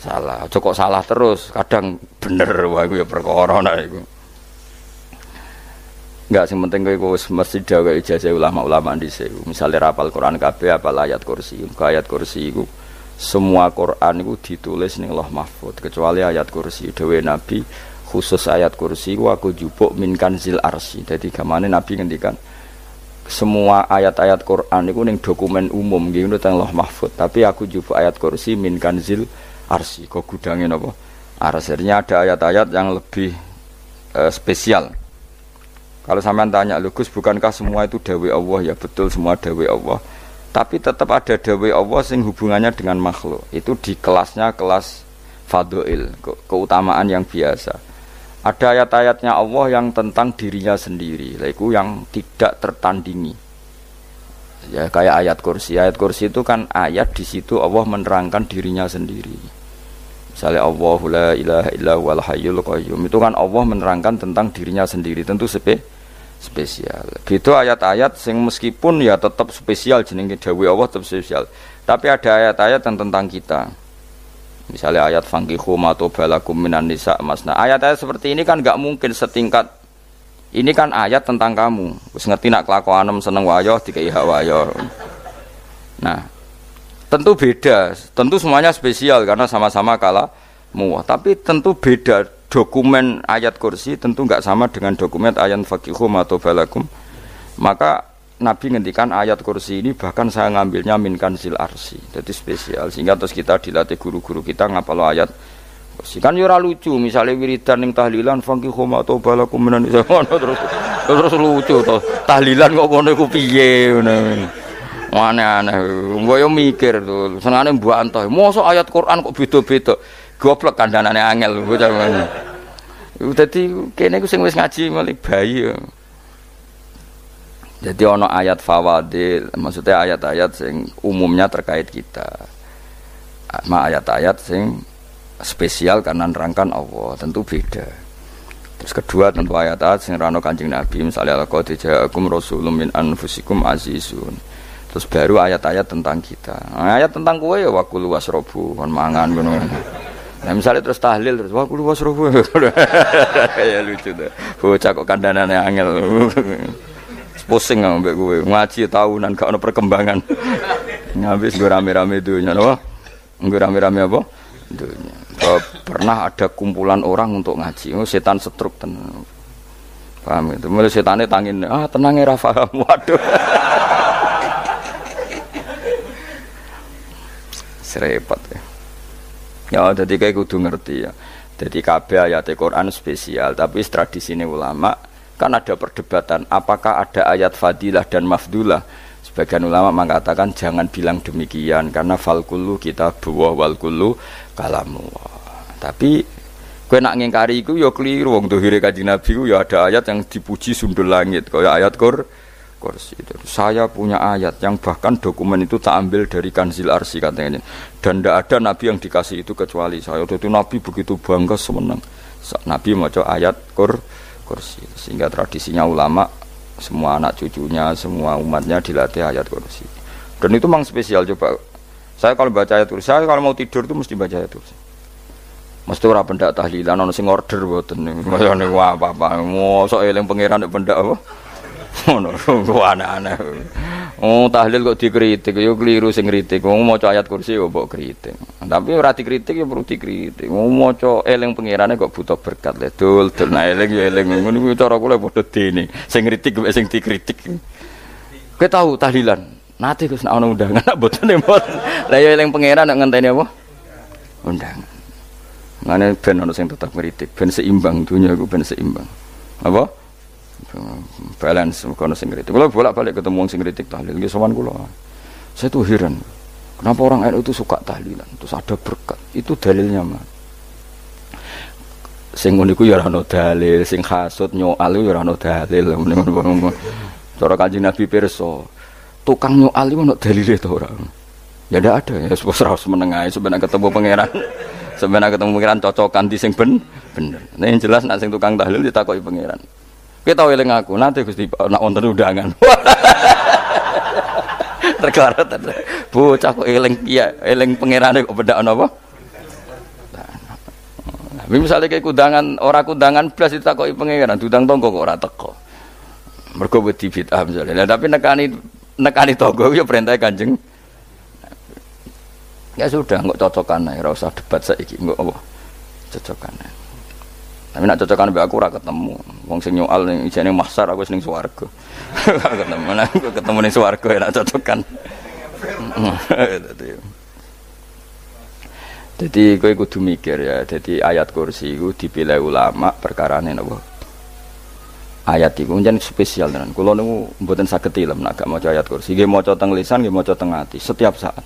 salah. Aja kok salah terus, kadang bener wae iku ya perkara nek iku. Enggak sing penting kowe wis mesti gawe ijazah ulama-ulama dhisik. Misale rapal Quran kabeh apal ayat kursi. Ayat kursi iku semua Quran iku ditulis ning Lauh Mahfuz kecuali ayat kursi. Dewe Nabi khusus ayat kursi iku aku jupuk min kanzil arsy. Dadi gamane Nabi ngendikan semua ayat-ayat Quran iku ning dokumen umum nggih ngono teng Lauh Mahfuz. Tapi aku jupuk ayat kursi min kanzil arsy. Kok gudange napa? Arsirnya ada ayat-ayat yang lebih spesial. Kalau sampean tanya, Gus, bukankah semua itu dawai Allah? Ya betul, semua dawai Allah. Tapi tetap ada dawai Allah yang hubungannya dengan makhluk. Itu di kelasnya kelas fadhil, keutamaan yang biasa. Ada ayat-ayatnya Allah yang tentang dirinya sendiri, itu yang tidak tertandingi. Ya kayak ayat kursi. Ayat kursi itu kan ayat di situ Allah menerangkan dirinya sendiri. Misalnya Allahu la ilaha illa huwal hayyul qayyum. Itu kan Allah menerangkan tentang dirinya sendiri, tentu spesial. Gitu ayat-ayat sing meskipun ya tetap spesial jenenge dawuh Allah tetap spesial. Tapi ada ayat-ayat yang tentang kita. Misalnya ayat fankihu ma tobalakum minan nisa masna. Ayat-ayat seperti ini kan enggak mungkin setingkat. Ini kan ayat tentang kamu. Wis ngerti nak kelakuanem seneng wayo dikai hak wayo. Nah, tentu beda. Tentu semuanya spesial karena sama-sama kalamu. Tapi tentu beda. Dokumen ayat kursi tentu enggak sama dengan dokumen ayat faqihu matobalakum. Maka Nabi ngendikan ayat kursi ini bahkan saya ngambilnya min kanzil arsy. Jadi spesial sehingga terus kita dilatih guru-guru kita ngapal ayat kursi. Kan yo ora lucu misalnya wiridan ning tahlilan faqihu matobalakum menan terus lucu to. Tahlilan kok ngono iku piye ngono. Aneh-aneh. Mbok yo mikir to. Senengane mbok antoh. Mosok ayat Quran kok beda-beda. Goblok kandhanane angel bocah ngono. Dadi kene ku sing wis ngaji mulai bayi ya. Jadi ana ayat fawadil, maksudnya ayat-ayat sing umumnya terkait kita. Ama ayat-ayat sing spesial karena nerangkan Allah, tentu beda. Terus kedua tentu ayat-ayat sing rano Kanjeng Nabi, misalnya laqad ja'akum rasulun min anfusikum azizun. Terus baru ayat-ayat tentang kita. Ayat tentang kowe ya waqul wasrobu, kon mangan ngono. Nah misalnya terus tahlil terus wah kulo wasrobu ya lucu tuh bocah kok kandhanane angel pusing ambek kowe ngaji tahunan gak ono perkembangan ngabis gue rame-rame dunya apa gue rame-rame apa dunya pernah ada kumpulan orang untuk ngaji setan setruk tenan paham itu mulai setane tangin tenang ya paham waduh serepot ya. Ya, jadi kayak kudu ngerti ya. Jadi kabeh ayat Al-Quran spesial, tapi tradisinya ulama kan ada perdebatan apakah ada ayat fadilah dan mafdulah. Sebagian ulama mengatakan jangan bilang demikian karena fal kullu kitabullah wal kullu kalamullah. Tapi kowe nak ngingkari iku ya keliru wong dohire Kanjeng Nabi ku ya ada ayat yang dipuji sundul langit kaya ayat kursi. Saya punya ayat yang bahkan dokumen itu tak ambil dari kanzil arsy katanya. Dan tidak ada nabi yang dikasih itu kecuali saya. Itu nabi begitu bangga semenang. Nabi maca ayat kursi. Sehingga tradisinya ulama semua anak cucunya, semua umatnya dilatih ayat kursi. Dan itu memang spesial coba. Saya kalau baca ayat kursi, saya kalau mau tidur itu mesti baca ayat kursi. Mesti ora pendak tahlilan ono sing order mboten. Mayane apa-apa. Mosok eling pangeran nek pendak apa? Ngono, aneh-aneh. Tahlil kok dikritik, yo keliru sing kritik. Maca ayat kursi yo mbok kritik. Tapi ora dikritik yo perlu dikritik. Maca eling pangerane kok butuh berkat le. Dul nah eling yo eling. Ngono kuwi cara kula padha dene. Sing kritik mek sing dikritik. Kowe tahu tahlilan? Nate Gus nek ana undangan mboten mboten. Lah yo eling pangeran nek ngenteni apa? Undangan. Mane ben ana sing tetep kritik, ben seimbang dunya iku ben seimbang. Apa? Balance kono sing kritik. Kalau bolak-balik ketemu wong sing kritik tahlil nggih sowan kula. Saya tuh heran. Kenapa orang NU itu suka tahlilan? Terus ada berkat. Itu dalilnya, Mas. Sing ngono iku ya ora ono dalil, sing hasud nyoal ya ora ono dalil. Cara Kanjeng Nabi pirsa, tukang nyoal iku ono dalile to ora? Ya ndak ada ya, wis ora meneng ae sebenarnya ketemu pangeran. Sebenarnya ketemu pangeran cocokan di sing bener. Nah yang jelas nek sing tukang tahlil ditakoki pangeran. Kita tahu eling aku, nanti Gusti nak wonten undangan. Terkarat bocah kok eling iya, eling pangerane kok bedakno apa? Misalnya kayak kudangan, orang kudangan blas ditakoki pangeran, diundang tonggo kok ora teko. Mergo wedi bid'ah misalnya. Nah, tapi nekani tonggo ya perintah Kanjeng. Ya sudah, enggak cocokan ae, ora usah debat saiki, enggak apa. Cocokan ae. Tapi nak cocokan mbek aku ora ketemu. Wong sing nyoal ning ijene mahsyar aku ning swarga. Ketemu nek ketemu ning swarga ya nak cocokan. Jadi kowe kudu mikir ya. Jadi ayat kursi itu dipilih ulama perkarane napa? Ayat iku njen spesial tenan. Kula niku mboten saged tilem nek gak maca ayat kursi. Nggih maca teng lisan, nggih maca teng ati setiap saat.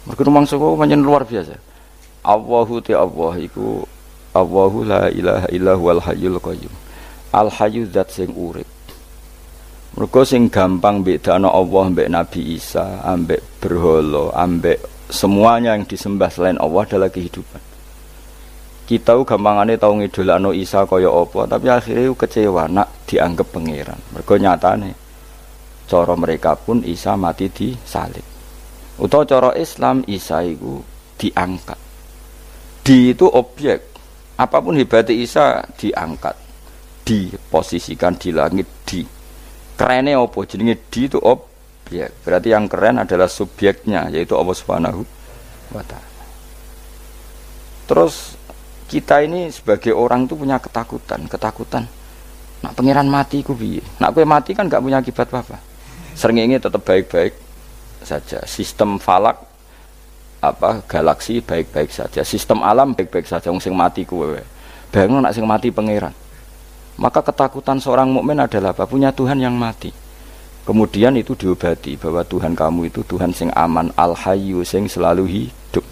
Mergo rumangsa kok pancen luar biasa. Allahu ta Allah iku Allahu la ilaha illa huwal hayyul qayyum. Al hayyu zat sing urip. Mergo sing gampang bedakno Allah mbek Nabi Isa, ambek berhala, ambek semuanya yang disembah selain Allah adalah kehidupan. Kita gampangane tau ngidolakno Isa kaya apa, tapi akhirnya kecewa nak dianggap pangeran. Mergo nyatane cara mereka pun Isa mati di salib. Utawa cara Islam Isa iku diangkat. Di itu objek. Apapun hebatnya Isa diangkat. Diposisikan di langit di. Kerene apa jenenge di itu objek. Berarti yang keren adalah subjeknya yaitu Allah Subhanahu wa taala. Terus kita ini sebagai orang itu punya ketakutan. Nak pangeran mati ku piye? Nak kowe mati kan gak punya akibat apa-apa. Srengenge tetap baik-baik saja. Sistem falak galaksi baik-baik saja. Sistem alam baik-baik saja. Wong sing mati kuwe. Bayangno nak sing mati pangeran. Maka ketakutan seorang mukmin adalah apa? Punya Tuhan yang mati. Kemudian itu diobati bahwa Tuhan kamu itu Tuhan sing aman, al-hayyu sing selalu hidup.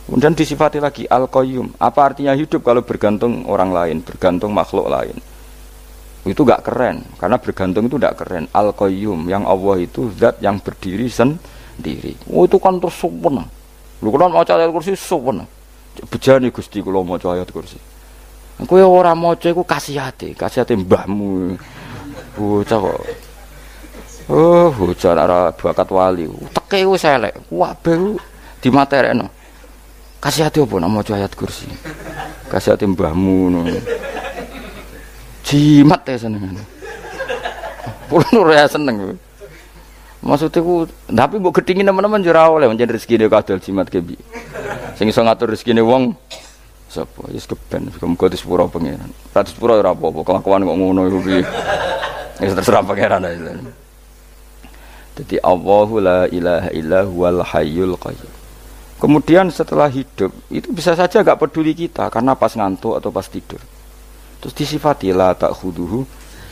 Kemudian disifati lagi al-qayyum. Apa artinya hidup kalau bergantung orang lain, bergantung makhluk lain? Itu gak keren, karena bergantung itu gak keren. Al-qayyum, yang Allah itu zat yang berdiri sendiri. Oh itu kan terus sempurna. Lu kan maca ayat kursi sempurna. Bejane Gusti kula maca ayat kursi. Kowe ora maca iku kasihate mbahmu. Bocah kok. Oh, bocah ora bakat wali. Teke wis elek. Kabeh dimaterekno. Kasihate opo nek maca ayat kursi? Kasihate mbahmu ngono. Jimat ya seneng. Kulo ora seneng. Maksudnya ku, tapi mbok gedhingi teman-teman yo ora oleh pancen rezekine kadol jimat ke piye. Sing iso ngatur rezekine wong sapa? Wis keben, muga disepuro pangeran. Ra disepuro ora apa-apa, kelakuan kok ngono iku piye. Wis terserah pangeran ae. Jadi Allahu la ilaha illa huwal hayyul qayyum. Kemudian setelah hidup itu bisa saja gak peduli kita karena pas ngantuk atau pas tidur. Terus disifati la ta'khuduhu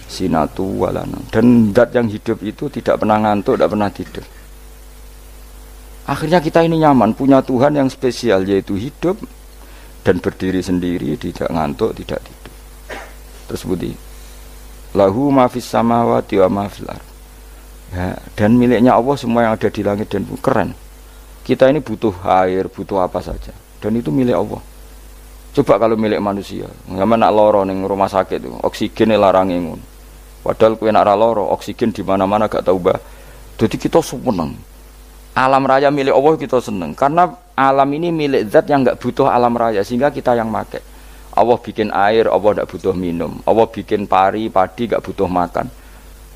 sinatu walana. Dan zat yang hidup itu tidak pernah ngantuk, tidak pernah tidur. Akhirnya kita ini nyaman, punya Tuhan yang spesial yaitu hidup dan berdiri sendiri, tidak ngantuk, tidak tidur. Terus budi lahu ma fis samawati wa ma fil ardh. Ya, dan miliknya Allah semua yang ada di langit dan bumi. Keren. Kita ini butuh air, butuh apa saja, dan itu milik Allah. Coba kalau milik manusia, nggak nak loro ning rumah sakit itu, oksigen larang ngono. Padahal kowe nak ra loro, oksigen di mana-mana gak tahu bah. Jadi kita seneng. Alam raya milik Allah kita seneng, karena alam ini milik zat yang nggak butuh alam raya, sehingga kita yang make. Allah bikin air, Allah nggak butuh minum. Allah bikin padi nggak butuh makan.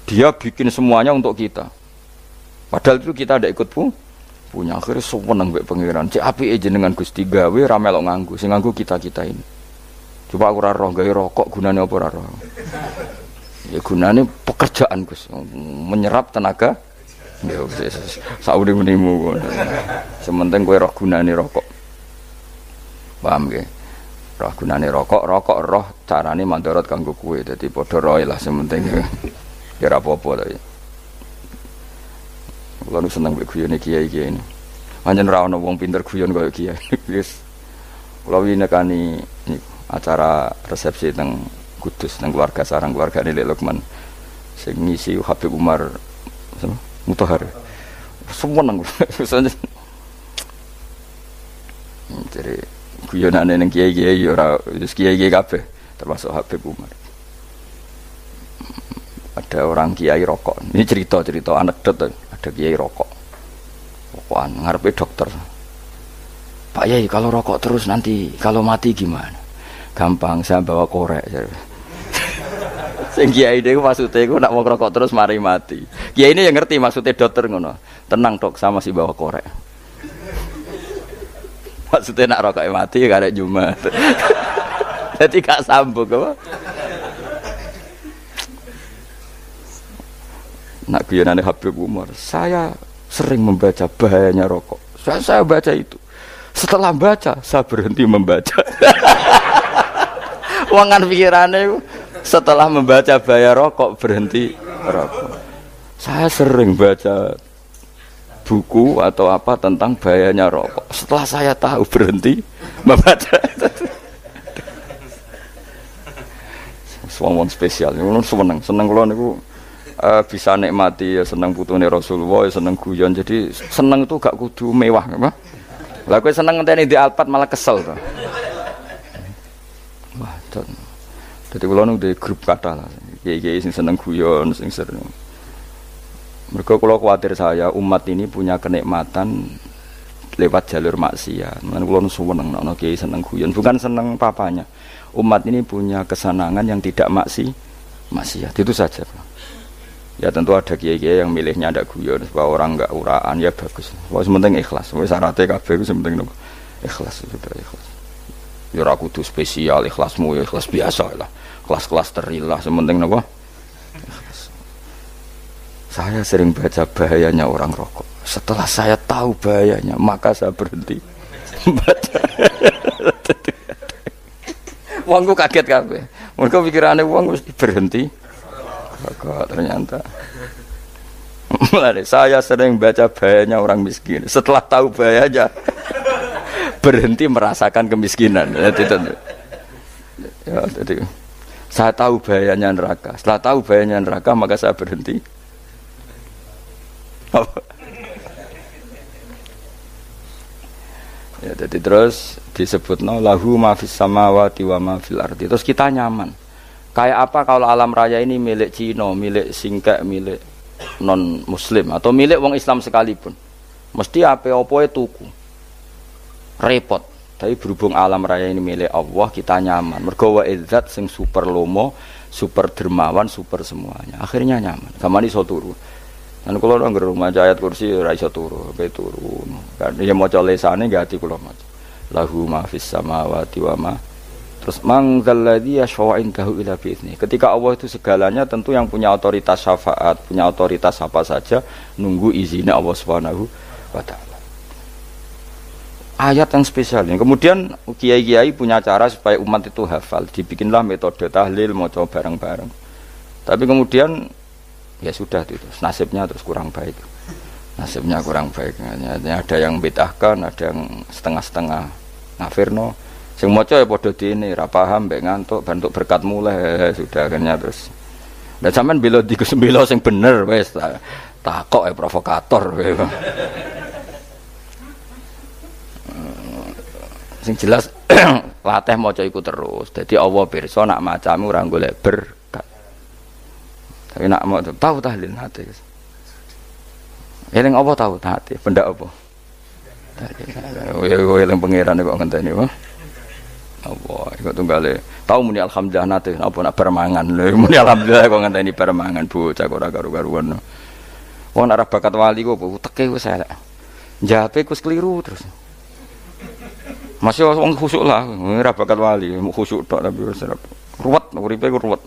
Dia bikin semuanya untuk kita. Padahal itu kita tidak ikut punya. Akhirnya seneng mbek pangeran. Cek apike jenengan Gusti gawe ra melok nganggo. Sing nganggo kita-kita ini. Coba aku ora roh gawe rokok gunane apa ora roh. Ya gunane pekerjaan Gus, menyerap tenaga. Ya wis saurip-uripmu. Sementing kowe roh gunane rokok. Paham nggih? Roh gunane rokok roh carane mandorot kanggo kowe. Dadi padha roe lah sementing. Ya ora apa-apa ta. Kulo seneng mbek guyone kiai-kiai ini. Pancen ora ana wong pinter guyon kaya kiai. Wis kulo winekani acara resepsi teng Kudus teng keluarga sarang keluargane Lek Lukman. Sing ngisi Habib Umar Mutahar. Seneng. Jadi guyonane ning kiai-kiai ora wis kiai-kiai kabeh termasuk Habib Umar. Ada orang kiai rokok. Ini cerita anekdot. Ada kiai rokok. Rokokan ngarepe dokter. Pak Yai, kalau rokok terus nanti kalau mati gimana? Gampang, saya bawa korek. Sing kiai niku maksude iku nak wong rokok terus mari mati. Kiai ini yang ngerti maksudnya dokter ngono. Tenang Dok, sama si bawa korek. Maksudnya nak rokok mati gak ada Jumat. Jadi gak sambung apa? Nak guyonane Habib Umar, saya sering membaca bahayanya rokok. Saya baca itu. Setelah baca, saya berhenti membaca. Wangan pikirannya setelah membaca bahaya rokok berhenti rokok. Saya sering baca buku atau apa tentang bahayanya rokok. Setelah saya tahu berhenti membaca. Wong spesial, seneng kalau niku bisa nikmati ya seneng putune Rasulullah, ya seneng guyon. Jadi seneng itu gak kudu mewah, apa? Lah kowe seneng ngenteni di Alphard malah kesel to. Wah, dadi kula nu di grup kata lah. Kiai-kiai sing seneng guyon, sing sering. Mergo kula kuwatir saya umat ini punya kenikmatan lewat jalur maksiat. Mulane kula nu seneng ana kiai seneng guyon, bukan seneng papanya. Umat ini punya kesenangan yang tidak maksiat. Itu saja. Ya tentu ada kiai-kiai yang milihnya ada guyon supaya orang enggak uraan, ya bagus. Wis penting ikhlas. Wis syaratnya kabeh iku penting nopo? Ikhlas, sudah ikhlas. Ya ora kudu spesial, ikhlasmu ya ikhlas biasa lah. Kelas-kelas terilah sementing nopo? Ikhlas. Saya sering baca bahayanya orang rokok. Setelah saya tahu bahayanya, maka saya berhenti baca. Wongku kaget kabeh. Mergo pikirane wong wis berhenti. Kok ternyata. Mulane saya sering baca bahayanya orang miskin. Setelah tahu bahayanya berhenti merasakan kemiskinan. Jadi saya tahu bahayanya neraka. Setelah tahu bahayanya neraka maka saya berhenti. Ya, jadi terus disebutno lahu ma fis samawati wa ma fil ardi. Terus kita nyaman. Kayak apa kalau alam raya ini milik Cina, milik singkek, milik non muslim atau milik wong Islam sekalipun. Mesti apa-apa tuku. Repot. Tapi berhubung alam raya ini milik Allah, kita nyaman. Mergo wa izzat sing super lomo, super dermawan, super semuanya. Akhirnya nyaman. Gamane iso turu. Kan kula nang rumah ayat kursi ora iso turu, pe turu. Kan ya maca lesane nggih ati kula maca. Lahu ma fis samawati wa ma. Terus man dzalladzi yashfa'u indahu illa bi'izni. Ketika Allah itu segalanya, tentu yang punya otoritas syafaat, punya otoritas apa saja nunggu izinnya Allah Subhanahu wa taala. Ayat yang spesial ini. Kemudian kiai-kiai punya cara supaya umat itu hafal, dibikinlah metode tahlil maca bareng-bareng. Tapi kemudian ya sudah itu, nasibnya terus kurang baik. Nasibnya kurang baik. Ada yang bid'ahkan, ada yang setengah-setengah ngafirno. Sing maca ya padha dene, ra paham mbek ngantuk, bentuk berkat mulai sudah akhirnya terus. Lah sampean bela dikesembelo sing bener wis takok provokator kowe. Sing jelas latih maca iku terus. Dadi Allah pirsa nak macamu ora golek berkat. Tapi nak mau tahu tahlil hati. Eling apa tahu hati? Benda apa? Eling pangeran kok ngenteni apa? Allah, iku tunggale. Tahu muni alhamdulillah nate apa nak permangan. Lho muni alhamdulillah kok ngenteni permangan bocah kok ora karu-karuan. Wong nek bakat wali kok teke wis elek. Njape kus keliru terus. Masih wong khusuk lah, ora bakat wali, khusuk tok tapi wis ruwet, uripe ku ruwet.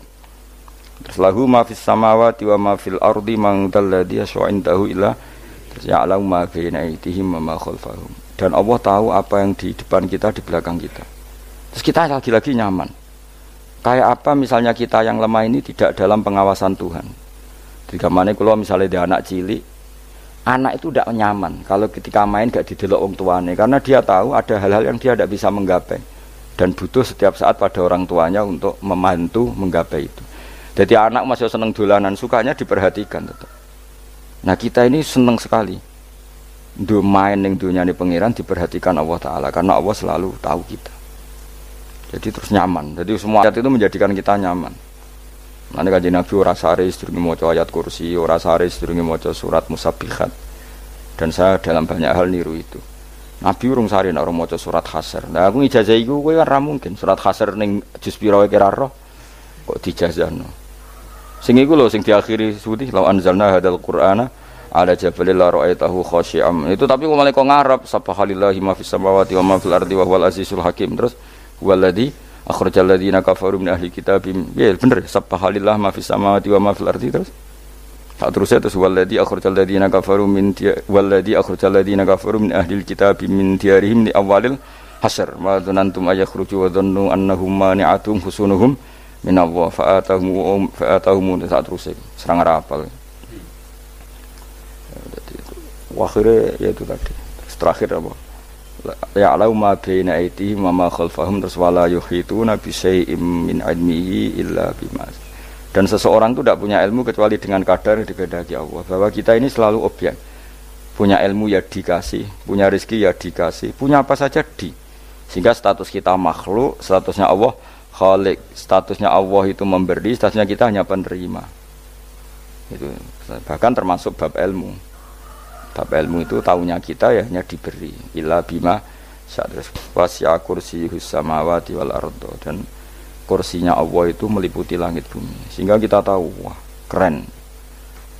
Terus lahu ma fis samawati wa ma fil ardi man dalladhi yashfa'u indahu illa terus ya'lamu ma baina aydihim wa ma khalfahum. Dan Allah tahu apa yang di depan kita, di belakang kita. Terus kita lagi-lagi nyaman. Kayak apa misalnya kita yang lemah ini tidak dalam pengawasan Tuhan. Jika mana kalau misalnya dia anak cilik, anak itu tidak nyaman kalau ketika main gak didelok wong tuane, karena dia tahu ada hal-hal yang dia tidak bisa menggapai dan butuh setiap saat pada orang tuanya untuk membantu menggapai itu. Jadi anak masih seneng dolanan, sukanya diperhatikan tetap. Nah kita ini seneng sekali main ning dunyane pangeran diperhatikan Allah Ta'ala, karena Allah selalu tahu kita. Jadi terus nyaman. Jadi semua ayat itu menjadikan kita nyaman. Nanti Kanjeng Nabi ora sare sedurunge maca ayat kursi, ora sare sedurunge maca surat Musabbihat. Dan saya dalam banyak hal niru itu. Nabi urung sare nek ora maca surat Hasyr. Nah aku ijazah iku kowe kan ra mungkin surat Hasyr ning juz pira wae kira roh kok dijazahno. Sing iku lho sing diakhiri suti law anzalna hadzal qur'ana ala jabalil la ra'aitahu khashi'am. Itu tapi kok malah kok ngarep subhanallahi ma fis samawati wa ma fil ardi wa huwal azizul hakim. Terus waladzi akhrajal ladzina kafaru min ahli kitabim. Ya bener subhanallahi ma fis samawati wa ma fil ardi terus. Tak terusnya terus waladzi akhrajal ladzina kafaru min ahli kitabim min diyarihim li awalil hasyr. Wa dzanantum ayakhruju wa dhannu annahum mani'atum husunuhum min Allah fa'atahum tak terusnya serang rapal. Akhirnya ya itu tadi. Terakhir apa? Ya'lamu ma baina aydihim wa ma khalfahum terus wala yuhituna bi syai'in min 'ilmihi illa bima. Dan seseorang itu tidak punya ilmu kecuali dengan kadar yang dikehendaki Allah. Bahwa kita ini selalu objek. Punya ilmu ya dikasih, punya rezeki ya dikasih, punya apa saja di. Sehingga status kita makhluk, statusnya Allah khalik, statusnya Allah itu memberi, statusnya kita hanya penerima. Itu bahkan termasuk bab ilmu. Bab ilmu itu tahunya kita ya hanya diberi. Illa bima sa'adras wasi'a kursiyuhus samawati wal ardo. Dan kursinya Allah itu meliputi langit bumi. Sehingga kita tahu, wah keren.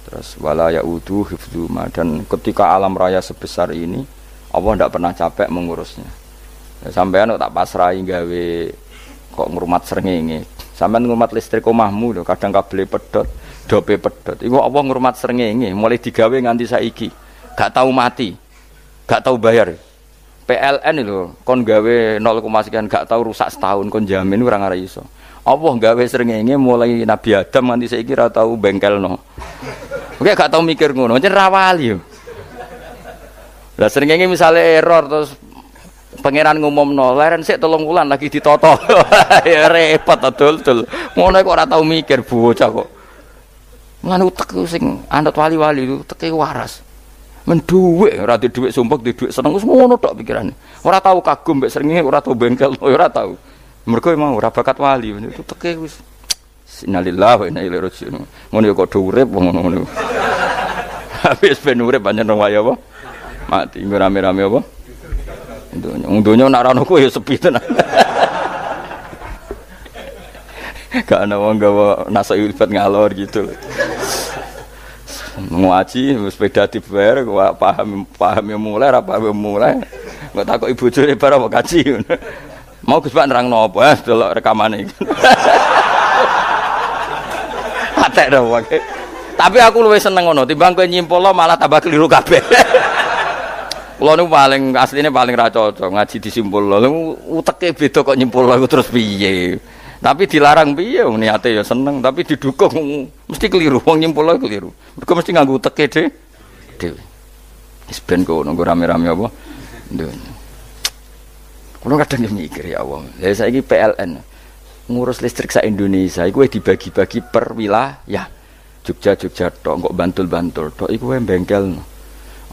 Terus wala ya'udu hifdzuma. Dan ketika alam raya sebesar ini, Allah tidak pernah capek mengurusnya. Ya, sampean tak pasrahi gawe kok ngrumat srengenge. Sampean ngrumat listrik omahmu lho, kadang kabel pedhot, dope pedhot. Iku Allah ngrumat srengenge mulai digawe nganti saiki. Gak tahu mati. Gak tahu bayar. PLN itu kon gawe 0, sekian gak tahu rusak setahun kon jamin ora ngara iso. Allah gawe srengenge mulai Nabi Adam nganti saiki ora tahu bengkelno. Oke gak tahu mikir ngono, jen ra wali yo. Lah srengenge misale error terus pangeran ngumumno, leren sik 3 wulan lagi ditoto. Ya repot dul. Ngono kok ora tahu mikir bocah kok. Mulane utek sing anut wali-wali itu teke waras. Men dhuwit ora di dhuwit sumpek di dhuwit seneng wis ngono tok pikirane. Ora tahu kagum mbek srengenge, ora tahu bengkel, ora tahu. Mergo emang ora bakat wali itu teke wis innalillahi wa inna ilaihi raji'un. Ngono kok do urip ngono. Habis ben urip pancen wong wae apa? Mati nggo rame-rame apa? Donya nak ana ku ya sepi tenan. Gak ana wong gawa nasa ilfat ngalor gitu. Ngaji sepeda dibayar paham yang mulai apa yang mulai nggak takut ibu juri para mau kaji mau Gus Pak nerangno apa delok rekamane iki atek dah wae tapi aku luwih seneng ngono timbang kowe nyimpul malah tambah keliru kabeh kula niku paling asline paling ra cocok ngaji disimpul lho uteke beda kok nyimpul aku terus piye tapi dilarang piye wong niate ya seneng tapi didukung mesti keliru wong nyimpul keliru mergo mesti nganggo teke dhewe wis ben kono rame-rame apa ndonya kulo kadang mikir ya Allah lha saiki PLN ngurus listrik sak Indonesia iku dibagi-bagi per wilayah Jogja tok kok Bantul tok iku wae bengkel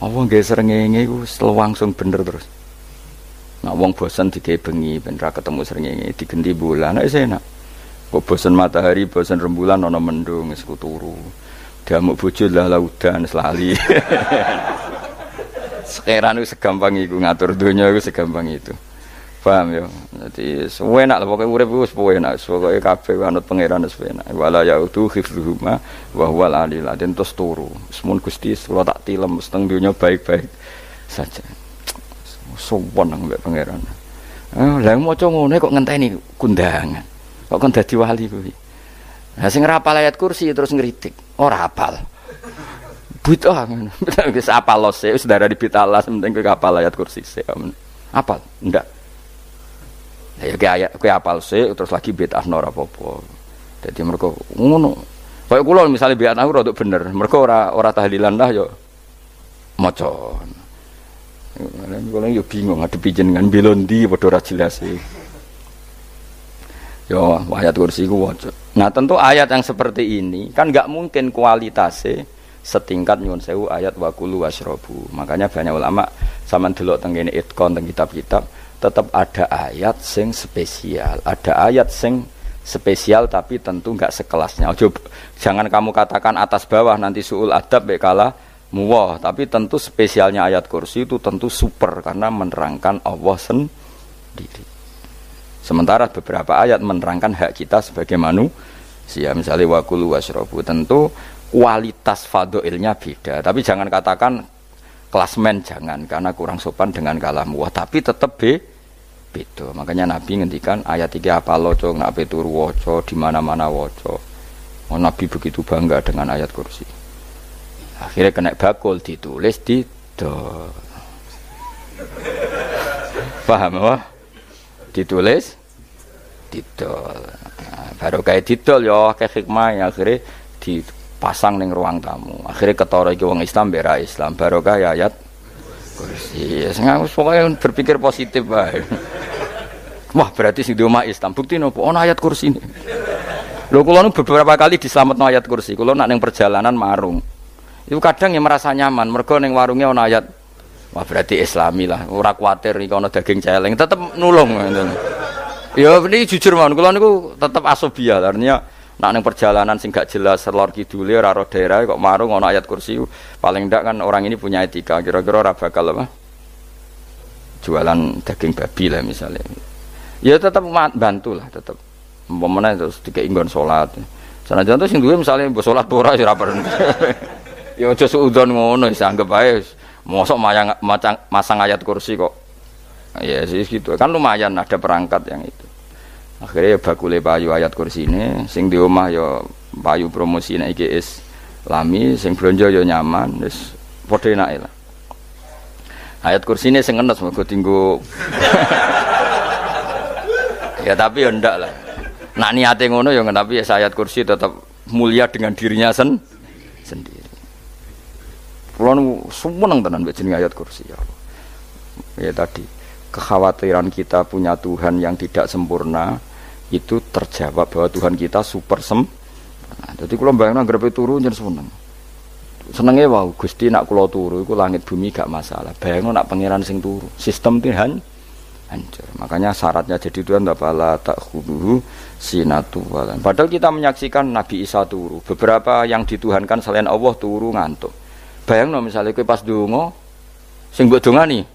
apa nggih srengenge iku langsung bener terus. Nah wong bosan digawe bengi ben ra ketemu srengenge digenti bulan nek enak. Kok bosan matahari, bosan rembulan ana mendung wis turu. Damuk bojo lah laudan selali. Sekarang itu segampang iku ngatur donya iku segampang itu. Paham ya? Dadi enak lho pokoke urip wis enak, pokoke kabeh anut pangeran wis enak. Wala yautu khifruhuma wa huwal alil adin terus turu. Semun Gusti kula tak tilem seteng donya baik-baik saja. Sowan nang mbek pangeran. Lah maca ngene kok ngenteni kundangan. Kok kon dadi wali kuwi. Lah sing ora hafal ayat kursi terus ngritik, ora hafal. Bid'ah ngono. Wis hafal lose wis darah di bitalas penting kowe hafal ayat kursi sik. Hafal? Ndak. Lah ya ayat kowe hafal sik terus lagi bid'ah ora apa-apa. Dadi mergo ngono. Kaya kula misale bid'ah aku rada bener, mergo ora tahlilan lah ya maca. Kalau yo bingung ngadepi jenengan belondi padha ora jelas e. Yo ayat kursi ku waca. Nah, tentu ayat yang seperti ini kan enggak mungkin kualitasnya setingkat nyuwun sewu ayat waqulu wasrobu. Makanya banyak ulama sampean delok teng kene itqon teng kitab-kitab tetap ada ayat sing spesial. Ada ayat sing spesial tapi tentu enggak sekelasnya. Jangan kamu katakan atas bawah nanti suul adab bekala muwah, tapi tentu spesialnya ayat kursi itu tentu super karena menerangkan Allah sendiri. Sementara beberapa ayat menerangkan hak kita sebagai manusia, misalnya wakulu wasrobu, tentu kualitas fadhilnya beda. Tapi jangan katakan klasmen, jangan, karena kurang sopan dengan kalam wah, tapi tetap beda. Makanya Nabi ngendikan ayat 3 apa loco, nak turu waca, di mana-mana waca. Oh, Nabi begitu bangga dengan ayat kursi. Akhirnya kena bakul ditulis di paham apa? Ditulis didol. Baru kayak didol ya kayak hikmah ya, akhirnya dipasang ning ruang tamu. Akhirnya ketara iki wong Islam bera Islam barokah ya ayat kursi. Sing pokoke berpikir positif wae. Wah, berarti sing di omah Islam bukti nopo ana ayat kursi ini. Lho kula nu beberapa kali dislametno ayat kursi. Kula nak ning perjalanan marung. Itu kadang ya merasa nyaman mergo ning warunge ana ayat. Wah, berarti Islami lah. Ora kuwatir iki ana daging celeng, tetep nulung ngoten. Ya ini jujur mawon, kula niku tetep asobia, artinya nak ning perjalanan sing gak jelas lor kidule ora ro daerah kok marung ana ayat kursi, paling ndak kan orang ini punya etika, kira-kira ora bakal apa? Jualan daging babi lah misalnya. Ya tetep bantu lah, tetep. Umpamane terus dikek nggon salat. Sanajan to sing duwe misale mbok salat ora ya ora perlu. Ya aja suudon ngono, wis anggap ae mosok masang ayat kursi kok. Ya sih gitu kan lumayan ada perangkat yang itu. Akhirnya ya bakule payu ayat kursi ini, sing di omah ya payu promosi nek iki Islami, sing blonjo ya nyaman, wis padha enake lah. Ayat kursi ini sing enes mergo tinggo. Ya tapi ya ndak lah. Nak niate ngono ya tapi ya ayat kursi tetap mulia dengan dirinya sendiri. Kulo seneng tenan mbek jeneng ayat kursi ya. Ya tadi kekhawatiran kita punya Tuhan yang tidak sempurna itu terjawab bahwa Tuhan kita super sempurna. Jadi kalau bayangkan grepe turu njen senenge wae Gusti nak kula turu iku langit bumi gak masalah. Bayangno nak pangeran sing turu, sistem Tuhan hancur. Makanya syaratnya jadi Tuhan bala takhuduhu sinatu walan. Padahal kita menyaksikan Nabi Isa turu. Beberapa yang dituhankan selain Allah turu ngantuk. Bayangno misalnya kowe pas donga sing mbok dongani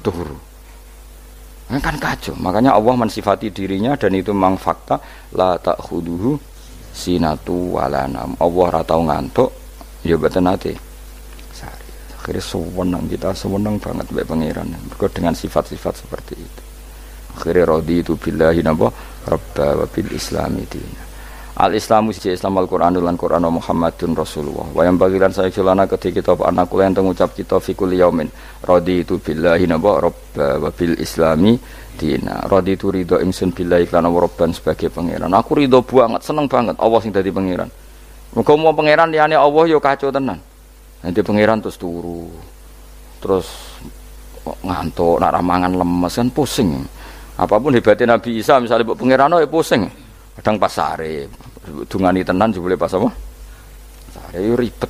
turu. Kan kacau, makanya Allah mensifati dirinya dan itu memang fakta la ta'khuduhu sinatu walanam. Allah ora tau ngantuk ya mboten nate sari. Akhirnya sewenang kita sewenang banget mbek pangeran mergo dengan sifat-sifat seperti itu. Akhirnya raditu billahi nabah rabba wa bil islami dina. Al-Islamu siji Islam Al-Qur'an lan Qur'an Muhammadun Rasulullah. Wa yang bagilan saya celana ketika kita anak kula enten ngucap kita fi kulli yaumin raditu billahi nabah rabba wa bil islami dina. Raditu ridho ingsun billahi lan rabban sebagai pangeran. Aku ridho banget, seneng banget Allah sing dadi pangeran. Muga mau pangeran liyane Allah ya kacau tenan. Nanti pangeran terus turu. Terus ngantuk, nak ramangan lemes kan pusing. Apapun hebatnya Nabi Isa misalnya mbok pangeran ya pusing. Kadang pas sare, dungani tenan jebule pas apa? Sare yo ribet.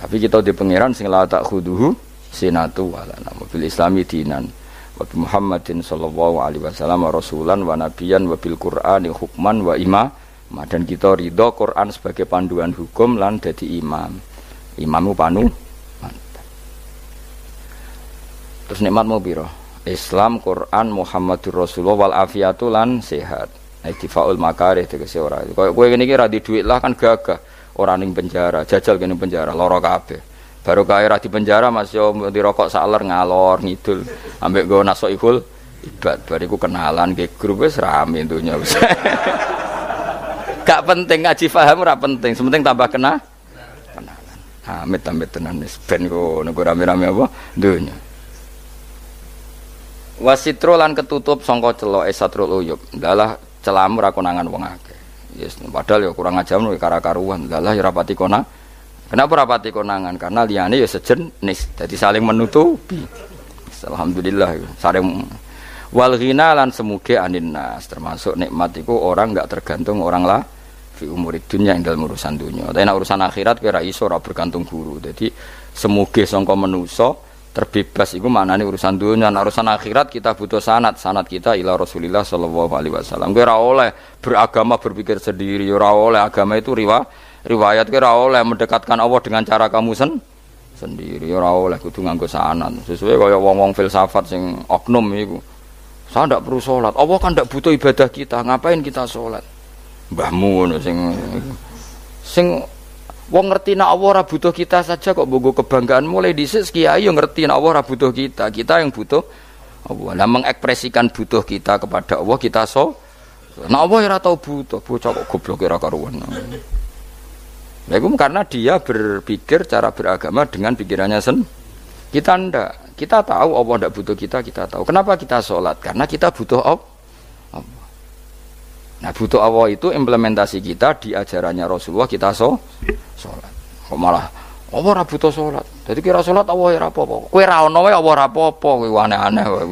Tapi kita di pangeran sing la ta'khuduhu sinatu wala bil islami dinan wa bi Muhammadin sallallahu alaihi wasallam rasulan wa nabiyan wa bil Qur'ani hukman wa imam. Dan kita ridho Quran sebagai panduan hukum lan dadi imam. Imamu panu. Terus nikmatmu piro? Islam, Quran, Muhammadur Rasulullah wal afiatu lan sehat. Ittifaul makarih tegese ora. Koyo kowe ngene iki ra di dhuwit lah kan gagah. Ora ning penjara, jajal kene penjara lara kabeh. Baru kae ra di penjara Mas yo dirokok saler ngalor ngidul. Ambek nggo nasoihul ibad bariku kenalan ke grup wis rame dunya wis. Gak penting ngaji paham ora penting, sementing tambah kenalan. Amit-amit tenan wis ben kok nek rame-rame apa dunya. Wasitro lan ketutup sangka celoke satrul uyub. Dalah celamu ra konangan wong akeh. Yes, padahal ya kurang ajar lho kara-karuan. Dalah ya rapati konang. Kenapa rapati konangan? Karena liyane ya sejenis. Jadi saling menutupi. Alhamdulillah saling wal ghina lan semuge aninnas termasuk nikmat iku orang enggak tergantung orang lah fi umurid dunya ing dalem urusan dunya. Tapi nek urusan akhirat kowe ra iso ora bergantung guru. Jadi semuge sangka manusa terbebas itu maknanya urusan dunia. Nah, urusan akhirat kita butuh sanad kita ila Rasulillah sallallahu alaihi wasallam. Kowe ora oleh beragama berpikir sendiri, ora oleh agama itu riwayat kira oleh mendekatkan Allah dengan cara kamu sendiri ora oleh kudu nganggo sanad. Sesuai kaya wong-wong filsafat sing oknum iku. Saya ndak perlu salat. Allah kan ndak butuh ibadah kita. Ngapain kita salat? Mbahmu ngono sing wong ngerti nek Allah ora butuh kita saja kok bogo kebanggaan mulai dhisik kiai yo ngerti nek Allah ora butuh kita. Kita yang butuh Allah. Lah mengekspresikan butuh kita kepada Allah kita nek Allah ora tau butuh, bocah kok goblok ora karuan. Nah, itu karena dia berpikir cara beragama dengan pikirannya kita ndak. Kita tahu Allah ndak butuh kita tahu. Kenapa kita sholat? Karena kita butuh Allah. Nah, butuh Allah itu implementasi kita di ajarannya Rasulullah kita sholat. Kok malah Allah ora butuh sholat. Jadi kira sholat Allah ora apa-apa. Kowe ra ono wae Allah ora apa-apa, kowe aneh-aneh wae.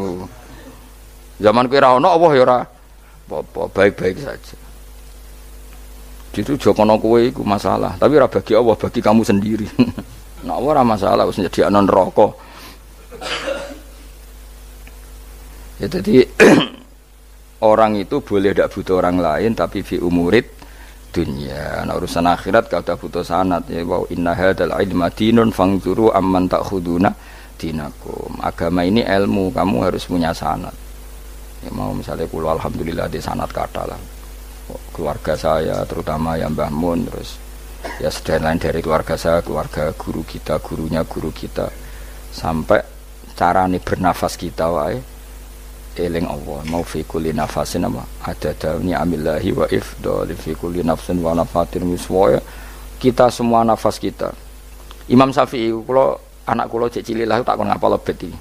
Zaman kowe ra ono Allah ya ora apa-apa, baik-baik saja. Itu jokono kowe iku masalah, tapi ora bagi Allah, bagi kamu sendiri. Nek ora masalah wis nyediakno neraka. Ya jadi orang itu boleh tidak butuh orang lain tapi fi umurid dunia. Nah, urusan akhirat kalau butuh sanad ya wa inna hadzal ilma dinun fangzuru amman ta'khuduna dinakum. Agama ini ilmu, kamu harus punya sanad. Ya mau misalnya kula alhamdulillah di sanad kata lah. Keluarga saya terutama yang Mbah Mun terus ya sedang lain dari keluarga saya, keluarga guru kita, gurunya guru kita sampai carane bernafas kita wae eling Allah mau fi kulli nafasin apa ada dauni amillahi wa ifdal fi kulli nafsin wa nafatin wiswa kita semua nafas kita. Imam Syafi'i kula anak kula cek cilik lah tak kon ngapal lebet iki.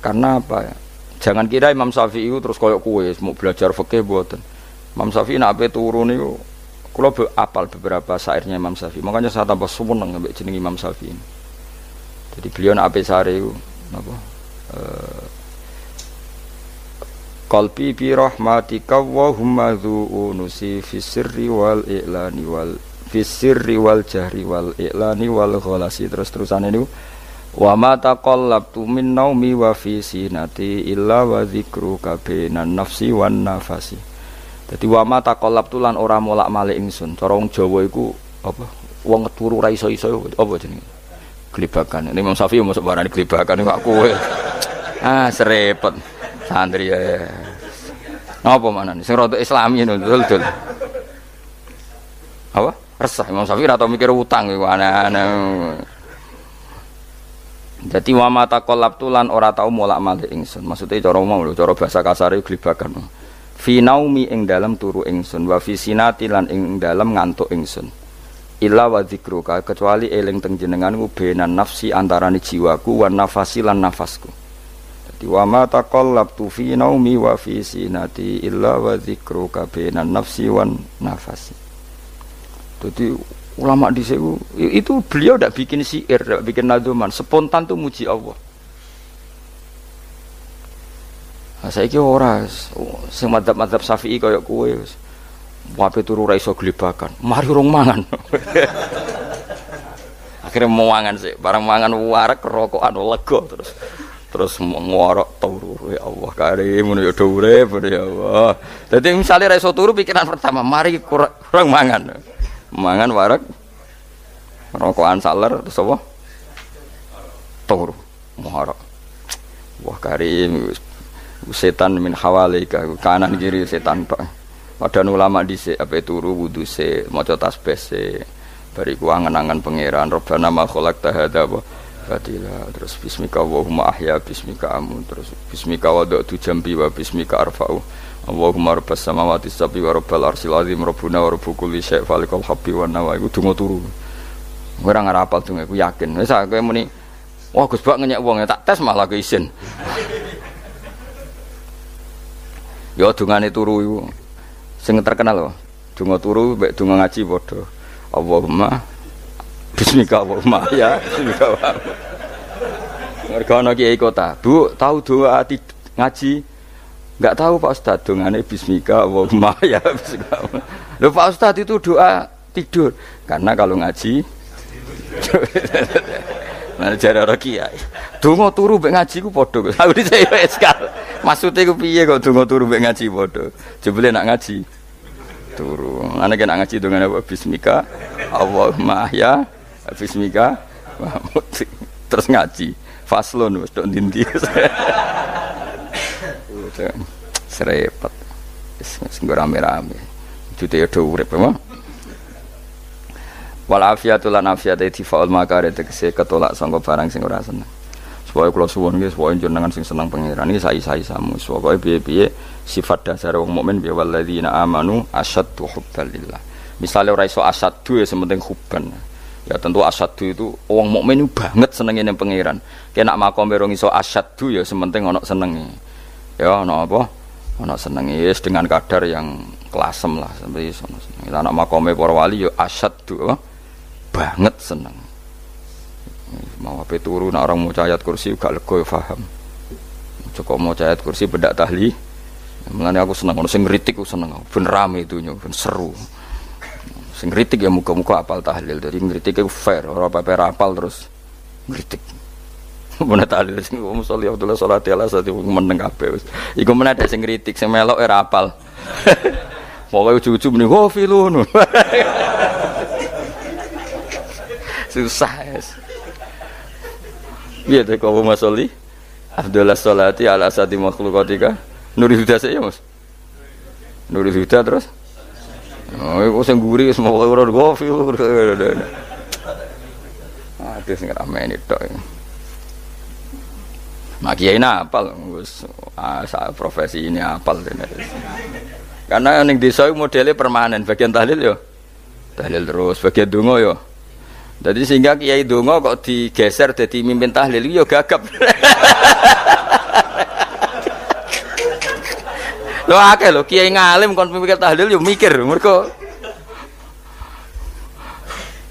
Karena apa ya? Jangan kira Imam Syafi'i terus koyok kowe mau belajar fikih mboten. Imam Syafi'i nak ape turu niku kula apal beberapa syairnya Imam Syafi'i. Makanya saya tambah seneng ambek jeneng Imam Syafi'i. Jadi beliau nak ape sare iku napa? Qalbi bi rahmatika wa humma dzu'unusi fi sirri wal i'lani wal fi sirri wal jahri wal i'lani wal ghalasi terus-terusane niku wa ma taqallabtu min naumi wa fi sinati illa wa dzikruka bainan nafsi wan nafasi. Dadi wa ma taqallabtu lan ora molak-malik ingsun. Cara wong Jawa iku apa? Wong turu ra iso-iso apa jenenge? Glebakan. Ini Imam Syafi'i mosok barani glebakan kok kowe. Ah, serepet. Santri ya. Apa manane? Sing rada Islami ngono dul. Apa? Resah Imam Syafi'i ora tau mikir utang iku aneh-aneh. Dadi wa ma taqallabtu lan ora tau molak-malik ingsun. Maksude cara mau lho, cara bahasa kasare glebakan. Fi naumi ing dalam turu ingsun wa fi sinati lan ing dalam ngantuk ingsun illa wa dzikruka kecuali eling teng jenenganku benan nafsi antarane jiwaku wan nafasi lan nafasku. Dadi wa ma taqallabtu fi naumi wa fi sinati illa wa dzikruka benan nafsi wan nafasi. Dadi ulama dhisik itu beliau ndak bikin syair, ndak bikin nadzuman, spontan tuh muji Allah. Saiki ora sing madzhab Syafi'i kaya kowe wape turu ra iso glebakan mari urung mangan akhirnya mau mangan sih barang mangan warek rokokan lega terus ngorok turu ya Allah karim ngono ya urip ya Allah. Dadi misale ra iso turu pikiran pertama mari kurang mangan warek rokokan saler terus apa turu ngorok wah karim setan min hawalika kanan kiri setan tok. Padahal ulama dhisik ape turu wudu se maca tasbih se bariku angen-angen pangeran Rabbana ma khalaqta hadza batila terus bismika Allahumma ahya bismika amun terus bismika wada'tu jambi wa bismika arfa'u Allahumma rabbas samawati sab'i wa rabbal arsyil azim rabbuna wa rabbu kulli syai' falikal habbi wan nawa iku donga turu. Ora ngarapal donga iku yakin. Wis kowe muni wah Gus Bak ngenyek wong tak tes malah keisen. Ya dungane turu iku sing terkenal lho. Donga turu mek donga ngaji padha. Allahumma bismika Allahumma ya bismika. Mergo ana kiai kota, Bu, tahu doa ngaji? Enggak tahu Pak Ustaz, dongane bismika Allahumma ya bismika. Lho Pak Ustaz itu doa tidur. Karena kalau ngaji nah jare ora kiai. Donga turu mek ngaji ku padha. Aku dicek eskal. Maksude ku piye kok donga turu mek ngaji padha? Jebule nak ngaji. turu. Ana kena ngaji dengan apa bismika Allahumma ya bismika terus ngaji faslun wis tok ndi-ndi. Serepet. Wis rame-rame. Jute yo urip apa? Wal afiatu lan afiate difaul makare tegese ketolak sangka barang sing ora seneng. Supaya kula suwun nggih supaya jenengan sing seneng pangeran iki sai-sai-samu. Supaya piye-piye sifat dasar wong mukmin bi walladzina amanu asyaddu hubbalillah. Misale ora iso asyaddu ya sementing hubban. Ya tentu asyaddu itu wong mukmin banget senenge ning pangeran. Kena makome rong iso asyaddu ya sementing ana senenge. Ya ana apa? Ana senenge wis dengan kadar yang klasem lah sampai sono. Anak makome para wali ya asyaddu banget seneng. Mau apa turu nak orang mau ayat kursi gak lega ya paham. Cukup mau ayat kursi bedak tahli. Mulane aku seneng ono sing ngritik aku seneng. Ben rame itunya, ben seru. Sing ngritik ya muga-muga apal tahlil. Jadi ngritik itu fair, ora apa-apa apal terus ngritik. Mun tahlil sing musolli Abdullah sholati ala sate meneng kabeh wis. Iku meneh sing ngritik sing melok ora apal. Pokoke ujug-ujug muni filun. Susah es. Biar deh kau masoli, Abdullah sholati ala asadi makhlukatika. Nuri Huda saya mas. Nuri Huda terus. Oh, aku sengguri semua orang gofil. Aduh, sing ramai ini tok. Makiai apal, profesi ini apal. Karena yang desa modelnya permanen, bagian tahlil yo, tahlil terus, bagian dongo yo. Jadi sehingga kiai dongo kok digeser jadi mimpin tahlil yo gagap. Lo akeh lo kiai ngalim kon mikir tahlil yo mikir mergo.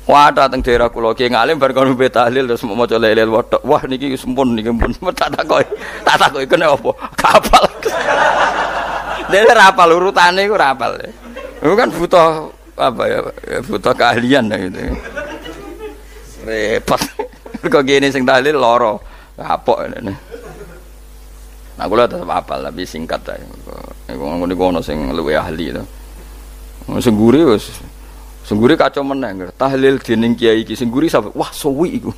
Wah dateng daerah kula kiai ngalim bar kon mimpin tahlil terus maca la ilaha illallah. Wah niki sempun niki pun tak takoki kene apa? Kapal. Dene ra apal urutane iku ra apal. Iku kan butuh apa ya? Butuh keahlian gitu. Repot. Kok gini sing tahlil loro. Kapok ngene. Nah kula tetep apal tapi singkat ae. Iku ngono sing luwih ahli to. Sing guri wis sing guri kacau meneh. Tahlil dening kiai iki sing guri sampe wah suwi iku.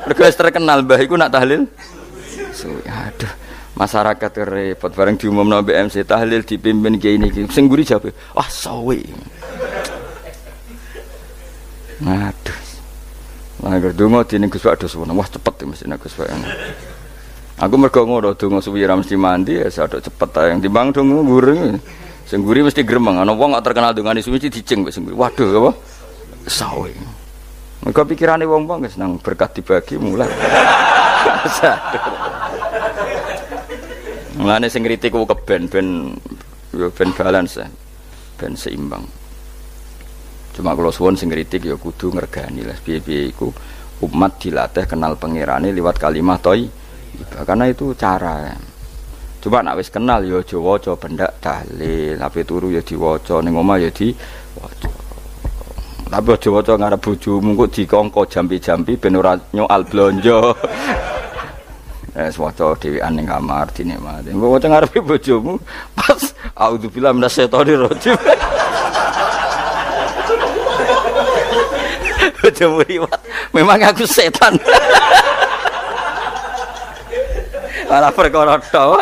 Mergo terkenal mbah iku nak tahlil. Suwi. Aduh. Masyarakat repot bareng diumumno BMC tahlil dipimpin kiai niki. Sing guri jabe, wah suwi. Aduh. Lah donga dening Gus Pak dos wah cepet mesti Gus Pak. Aku mergo ngono donga suwi ra mesti mandi ya sadok cepet ae timbang donga gureng. Sing guri mesti gremeng ana wong kok terkenal dongane suwi dicing wis sing guri. Waduh apa? Sawe. Mergo pikirane wong-wong wis nang berkat dibagi mulai. Mulane sing kritik ku keben ben balance ben seimbang. Cuma kalau suwun sing kritik ya kudu ngergani lah piye-piye iku umat dilatih kenal pangerane liwat kalimat thayyibah karena itu cara. Coba nek wis kenal ya aja waca bendak tahlil, ape turu ya diwaca ning omah ya diwaca. Tapi aja waca ngarep bojomu kok dikongko jampi-jampi ben ora nyoal blonjo. Waca dhewean ning kamar dinikmati. Mbok waca ngarepe bojomu pas auzubillahi minasyaitonir rajim. Bojomu riwat, memang aku setan. Ala perkara tok.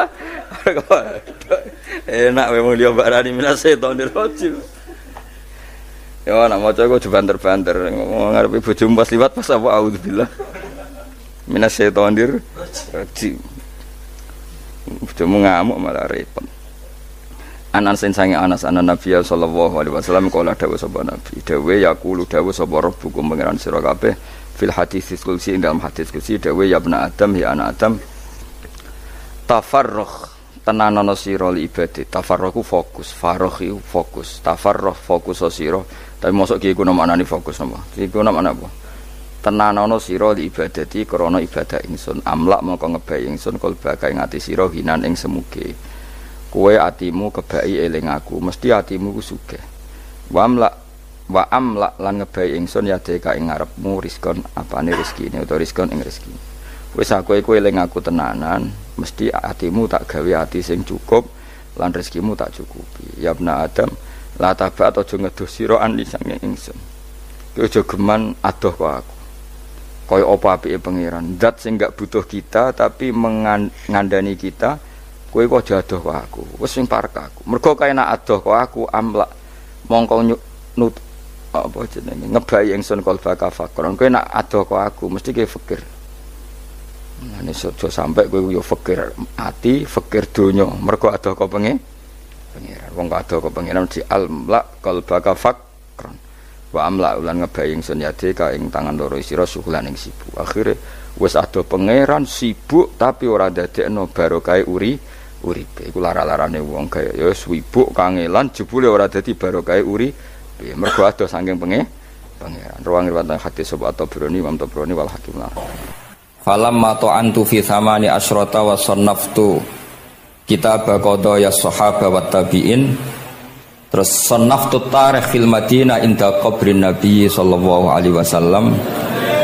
Enak memang dia barani minasyaitonir rajim. Ya nak maca kok banter-banter ngarepe bojomu pas liwat pas apa auzubillahi minasyaitonir rajim. Bojomu ngamuk malah repot. Anas sange Anas anan Nabi sallallahu alaihi wasallam kala dawuh sapa Nabi dawuh yaqulu dawuh sapa rabbukum pangeran sira kabeh fil hadis qudsi dalam hadis qudsi dawuh ya ibnu adam ya anak adam tafarrugh tenanono sira li ibadah tafarruhu fokus faraghi fokus tafarruh fokus sira tapi mosok ki iku maknane fokus napa iku maknane apa tenanono sira li ibadati krana ibadah ingsun amlak mongko ngebayi ingsun kalbaka ing ati sira hinan ing semuge kowe atimu kebaki eling aku mesti atimu ku sugih wa amlak lan ngebayi ingsun ya deka ing ngarepmu rizkon apane rezekine utawa rizkon ing rezeki wis aku eling aku tenanan mesti atimu tak gawe ati sing cukup lan rezekimu tak cukupi. Ya ibna Adam, la tabat aja ngedoh sira an sange ingsun. Kowe aja geman adoh kok aku. Kaya apa apike pangeran, zat sing gak butuh kita tapi ngandani kita, kowe kok aja adoh kok aku. Wis sing parek aku. Mergo kaya nak adoh kok aku amlak mongko nut apa jenenge ngebayi ingsun kalbaka fakron. Kowe nak adoh kok aku mesti kowe fikir. Nek aja sampe kowe yo fikir ati, fikir donya. Mergo adoh kok pangeran. Wong kok adoh kok pangeran di amlak kalbaka fakron. Wa amla ulan ngebayi ingsun yade ka ing tangan loro sira suhulan ing sibuk. Akhire wis ado pangeran sibuk tapi ora dadekno barokah uripe. Iku lara-larane wong kaya ya sibuk kangelan jebule ora dadi barokah uripe. Mergo ado saking pangeran. Ruang riwayat hadis sapa Tabrani Imam Tabrani wal Hakim. Falamma ta'antu fi thamani asyrata wa sannaftu kitab qada ya sahaba wa tabi'in. Terus sannaftu tarikh fil Madinah inda qabrin Nabi sallallahu alaihi wasallam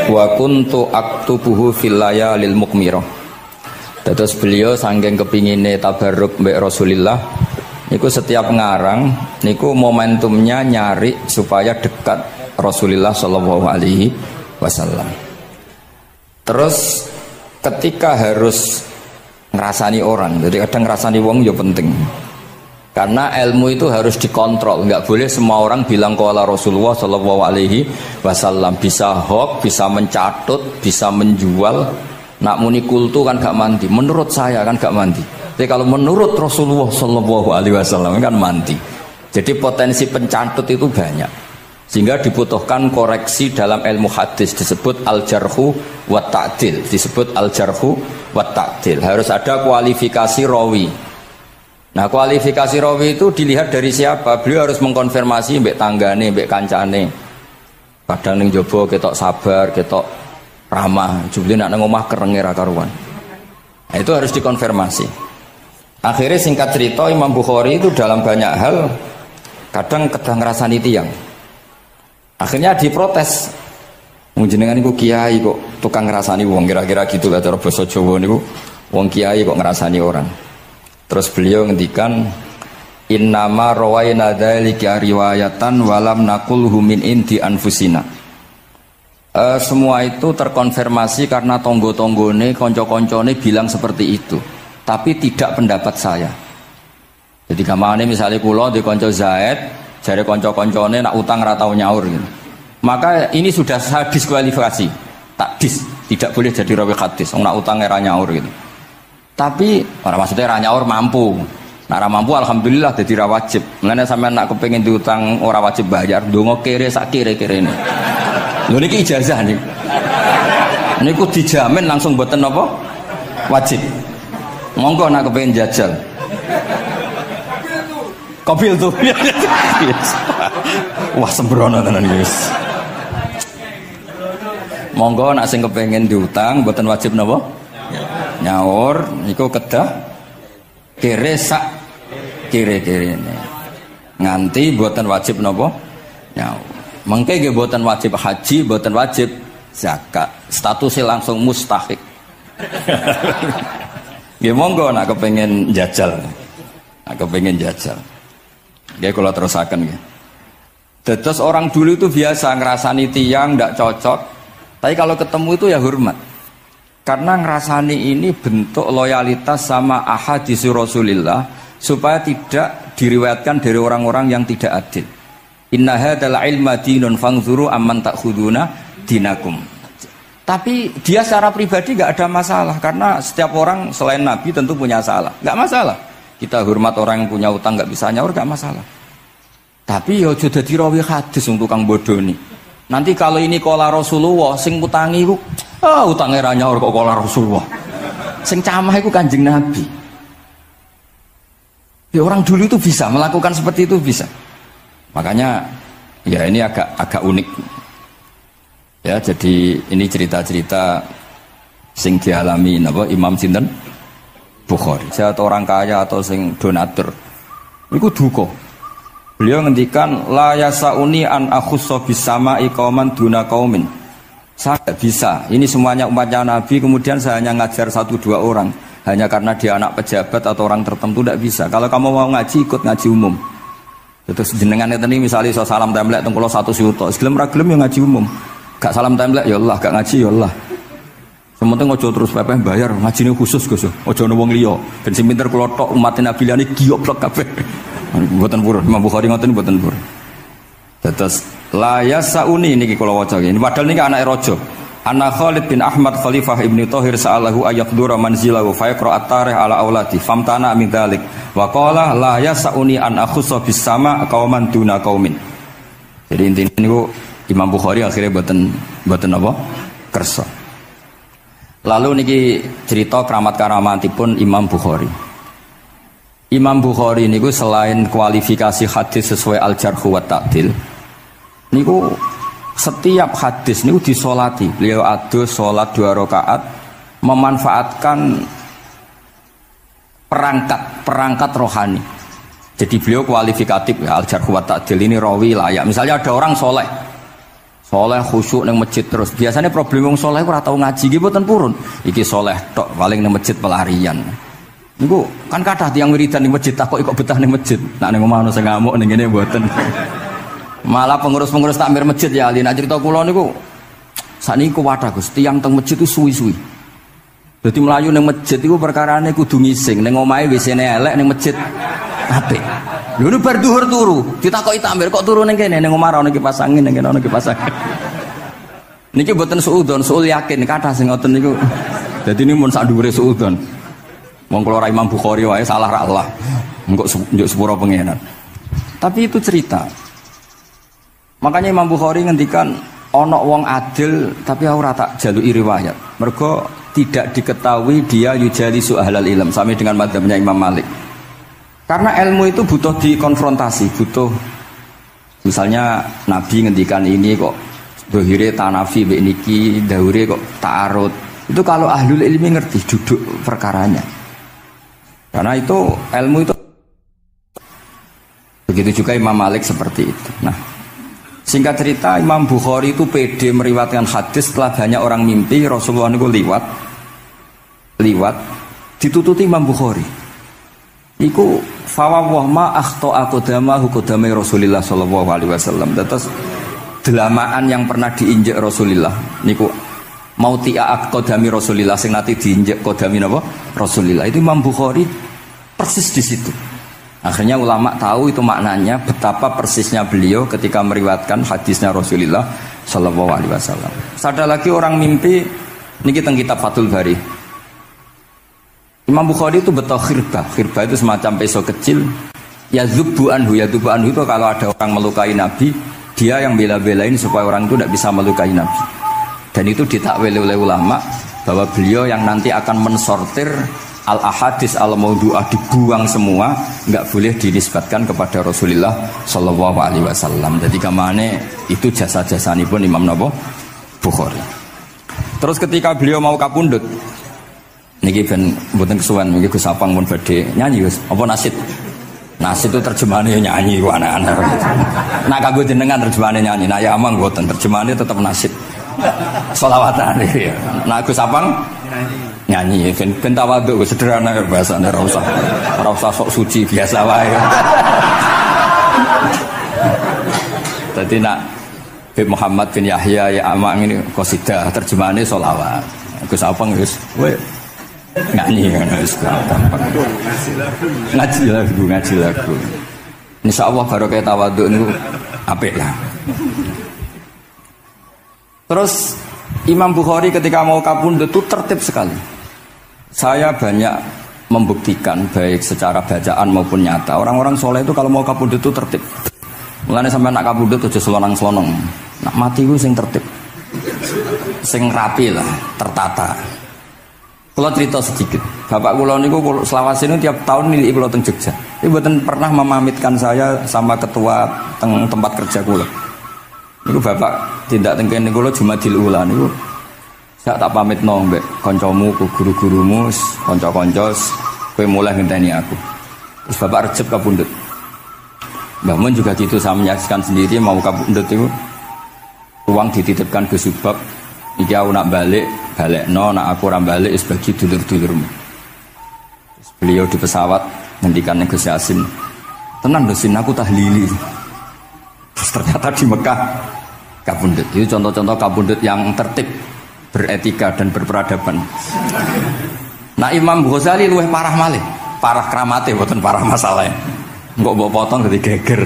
wa kuntu aktubuhu fil layalil mukmirah. Terus beliau saking kepingine tabarruk mbek Rasulullah niku setiap ngarang niku momentumnya nyari supaya dekat Rasulullah sallallahu alaihi wasallam. Terus ketika harus ngerasani orang, jadi kadang ngerasani wong ya penting. Karena ilmu itu harus dikontrol, nggak boleh semua orang bilang qala Rasulullah sallallahu alaihi wasallam, bisa hoax, bisa mencatut, bisa menjual. Nak muni kultu kan gak mandi, menurut saya kan gak mandi. Tapi kalau menurut Rasulullah sallallahu alaihi wasallam kan mandi. Jadi potensi pencatut itu banyak. Sehingga dibutuhkan koreksi dalam ilmu hadis disebut al-jarhu wa ta'dil, disebut al-jarhu wa ta'dil. Harus ada kualifikasi rawi. Nah kualifikasi rawi itu dilihat dari siapa. Beliau harus mengkonfirmasi mbek tanggane, mbek kancane. Kadang ning jaba ketok sabar, ketok ramah, jebule nak nang omah kerenge ra karuan. Nah, itu harus dikonfirmasi. Akhirnya singkat cerita Imam Bukhari itu dalam banyak hal kadang kedang ngrasani tiyang. Akhirnya diprotes. Wong jenengan niku kiai kok tukang ngrasani wong, kira-kira gitu lah cara basa Jawa niku. Wong kiai kok ngrasani orang. Terus beliau ngendikan innama rawaina dzalika riwayatan walam naqulhu min indi anfusina. Semua itu terkonfirmasi karena tonggo-tonggone, konco-koncone bilang seperti itu. Tapi tidak pendapat saya. Jadi gamane misalnya kula di konco Zaid, jare konco-koncone nak utang ra tau nyaur gitu. Maka ini sudah saya diskualifikasi. Takdis, tidak boleh jadi rawi hadis. Wong nak utang ra nyaur gitu. Tapi orang maksudnya ra nyaur mampu. Nah ra mampu alhamdulillah dadi ra wajib. Mulane sampean nak kepengin diutang ora wajib bayar, ndonga kere sak kere-kerene. Lho niki ijazah nih. Niku dijamin langsung mboten napa? Wajib. Monggo nak kepengin jajal. Kobil tuh. Wah sembrono tenan iki wis. Monggo nak sing kepengin diutang mboten wajib napa? Nyaur niku kedah kere sak kere-kerene. Nganti mboten wajib napa? Nyaur. Mengke nggih mboten wajib haji, mboten wajib zakat. Statusnya langsung mustahik. Nggih monggo nak kepengin jajal. Nak kepengin jajal. Nggih kula terusaken nggih. Dados orang dulu itu biasa ngrasani tiyang ndak cocok, tapi kalau ketemu itu ya hormat. Karena ngerasani ini bentuk loyalitas sama ahadits Rasulillah supaya tidak diriwayatkan dari orang-orang yang tidak adil. Inna hadzal ilma dinun fanzuru amman ta'khuduna dinakum. Tapi dia secara pribadi enggak ada masalah karena setiap orang selain Nabi tentu punya salah. Enggak masalah. Kita hormat orang yang punya utang enggak bisa nyaur enggak masalah. Tapi ya aja dadi rawi hadis untuk tukang bodoni. Nanti kalau ini qala Rasulullah sing utangi iku utange ra nyaur kok qala Rasulullah. Sing camah iku Kanjeng Nabi. Ya orang dulu itu bisa melakukan seperti itu bisa. Makanya ya ini agak unik. Ya jadi ini cerita-cerita sing dialami napa Imam sinten Bukhari. Saya atau orang kaya atau sing donatur. Iku duka. Beliau ngendikan la yasauni an akhussa bisama'i qauman duna qaumin. Saya tidak bisa. Ini semuanya umatnya Nabi kemudian saya hanya ngajar 1-2 orang. hanya karena dia anak pejabat atau orang tertentu, tidak bisa. Kalau kamu mau ngaji, ikut ngaji umum. Terus jenengan itu nih misalnya so salam templek teng kula 1 juta, gelem ra gelem ya ngaji umum. Gak salam templek ya Allah, gak ngaji ya Allah. Sementing ojo terus pepeh bayar, ngajine khusus Gus. Ojo ono wong liya. Ben sing pinter kula tok umat Nabi liyane gioblok kabeh. Mboten purun, Imam Bukhari ngoten mboten purun. Terus la yasauni niki kula waca iki. Padahal niki anake raja. Anna Khalid bin Ahmad Khalifah Ibnu Thahir sa'alahu ayaqdura manzilahu fa yaqra at-tarikh ala auladi famtana min dzalik wa qala la yasauni an akhussa bis sama qauman duna qaumin. Jadi intinya niku Imam Bukhari akhirnya boten apa? Kersa. Lalu niki cerita keramat-keramatipun Imam Bukhari. Imam Bukhari niku selain kualifikasi hadis sesuai al-jarh wa ta'dil, niku setiap hadis niku disolati. Beliau adus sholat 2 rakaat, memanfaatkan perangkat rohani. Jadi beliau kualifikatif ya, al-jarh wa ta'dil ini rawi layak. Misalnya ada orang soleh khusyuk nang masjid terus. Biasanya problem wong soleh ora tau ngaji iki mboten purun. Iki soleh tok paling nang masjid pelarian. Niku kan kathah tiyang wiridan ning masjid tak kok betah ning masjid. Nek ning omah ono sing ngamuk ning ngene mboten. Malah pengurus-pengurus takmir masjid ya ali nak cerita kula niku sakniku kuwathah Gus, tiyang teng masjid itu suwi-suwi. Dadi mlayu ning masjid iku perkarane kudu ngising, ning omahe WC-ne elek ning masjid apik. Lho nu bar dhuwur turu, ditakoki takmir kok turu ning kene ning omah ana kipas angin ning kene ana kipas angin. Niki mboten suudzon, suul yakin kathah sing ngoten niku. Dadi ini mun sak dhuwure suudzon. Wong kula ra Imam Bukhari wae salah ra Allah. Engko njuk sepuro pengenan. Tapi itu cerita. Makanya Imam Bukhari ngendikan ono wong adil tapi ora tak jaluki riwayat. Mergo tidak diketahui dia yujalisu ahlal ilm sami dengan madzhabnya Imam Malik. Karena ilmu itu butuh dikonfrontasi, butuh misalnya Nabi ngendikan ini kok dohire tanafi mbek niki, daure kok ta'arud. Itu kalau ahlul ilmi ngerti duduk perkaranya. Karena itu ilmu itu begitu juga Imam Malik seperti itu. Nah, singkat cerita Imam Bukhari itu pede meriwayatkan hadis setelah banyak orang mimpi Rasulullah itu liwat ditututi Imam Bukhari. Iku fawwah ma akhta aqdamahu qadamai Rasulillah sallallahu alaihi wasallam. Terus delamaan yang pernah diinjek Rasulullah niku mautia aqdami Rasulillah sing nate diinjek qadami napa Rasulillah. Itu Imam Bukhari persis di situ. Akhirnya ulama tahu itu maknanya betapa persisnya beliau ketika meriwayatkan hadisnya Rasulullah sallallahu alaihi wasallam. Ada lagi orang mimpi niki teng kitab Fathul Bari. Imam Bukhari itu betul khirbah. Khirbah itu semacam pisau kecil. Yadzubu anhu itu kalau ada orang melukai Nabi, dia yang bela-belain supaya orang itu tidak bisa melukai Nabi. Dan itu ditakwil oleh ulama bahwa beliau yang nanti akan mensortir al-ahadis al-maudu'ah, dibuang semua, enggak boleh dinisbatkan kepada Rasulullah sallallahu alaihi wasallam. Jadi kamane itu jasa-jasanipun Imam Bukhari. Terus ketika beliau mau kapundhut niki ben mboten kesuwen niki Gus Sapang pun badhe nyanyi Gus. Apa nasid? Nasid itu terjemahannya nyanyi ku anak-anak. Nah kanggo jenengan terjemahannya nyanyi, nah ya amang mboten terjemahannya tetap nasid. Sholawatan ya. Nah Gus Sapang nyanyi ben tawadhu sederhana bahasane ora usah sok suci biasa wae. Dadi nak Habib Muhammad bin Yahya ya amang ini qasidah terjemahannya sholawat. Gus Sapang wis nyanyi wis gampang. Ngaji lagu. Insyaallah barokah tawadhu niku apik lah. Terus Imam Bukhari ketika mau kapundhut itu tertib sekali. Saya banyak membuktikan baik secara bacaan maupun nyata. Orang-orang soleh itu kalau mau kapundhut itu tertib. Mulane sampai nak kapundhut aja selonang-selonong. Nak mati ku sing tertib. Sing rapi lah, tertata. Kula cerita sedikit. Bapak kula niku selawase niku tiap tahun nilai kula teng Jogja. Iku mboten pernah memamitkan saya sama ketua teng tempat kerja kula. Niku bapak tindak teng kene kula Jumadil Ula niku sak tak pamitno mbek kancamu, guru-gurumu, kanca-kanca kowe mulai ngenteni aku. Terus bapak recep kapundhut. Mbah Mun juga gitu, saya menyaksikan sendiri mau kapundhut itu uang dititipkan ke Subab. Iki aku nak balekno, nak aku ora balik wis bagi dulur-dulurmu. Beliau di pesawat ngendikan Gus Yasin, tenang Gus, aku tahlili. Terus ternyata di Mekah kabundut. Itu contoh-contoh kabundut yang tertib, beretika dan berperadaban. Nah Imam Ghazali luwih parah malih, parah kramate mboten parah masalahnya. Engko mbok potong dadi geger.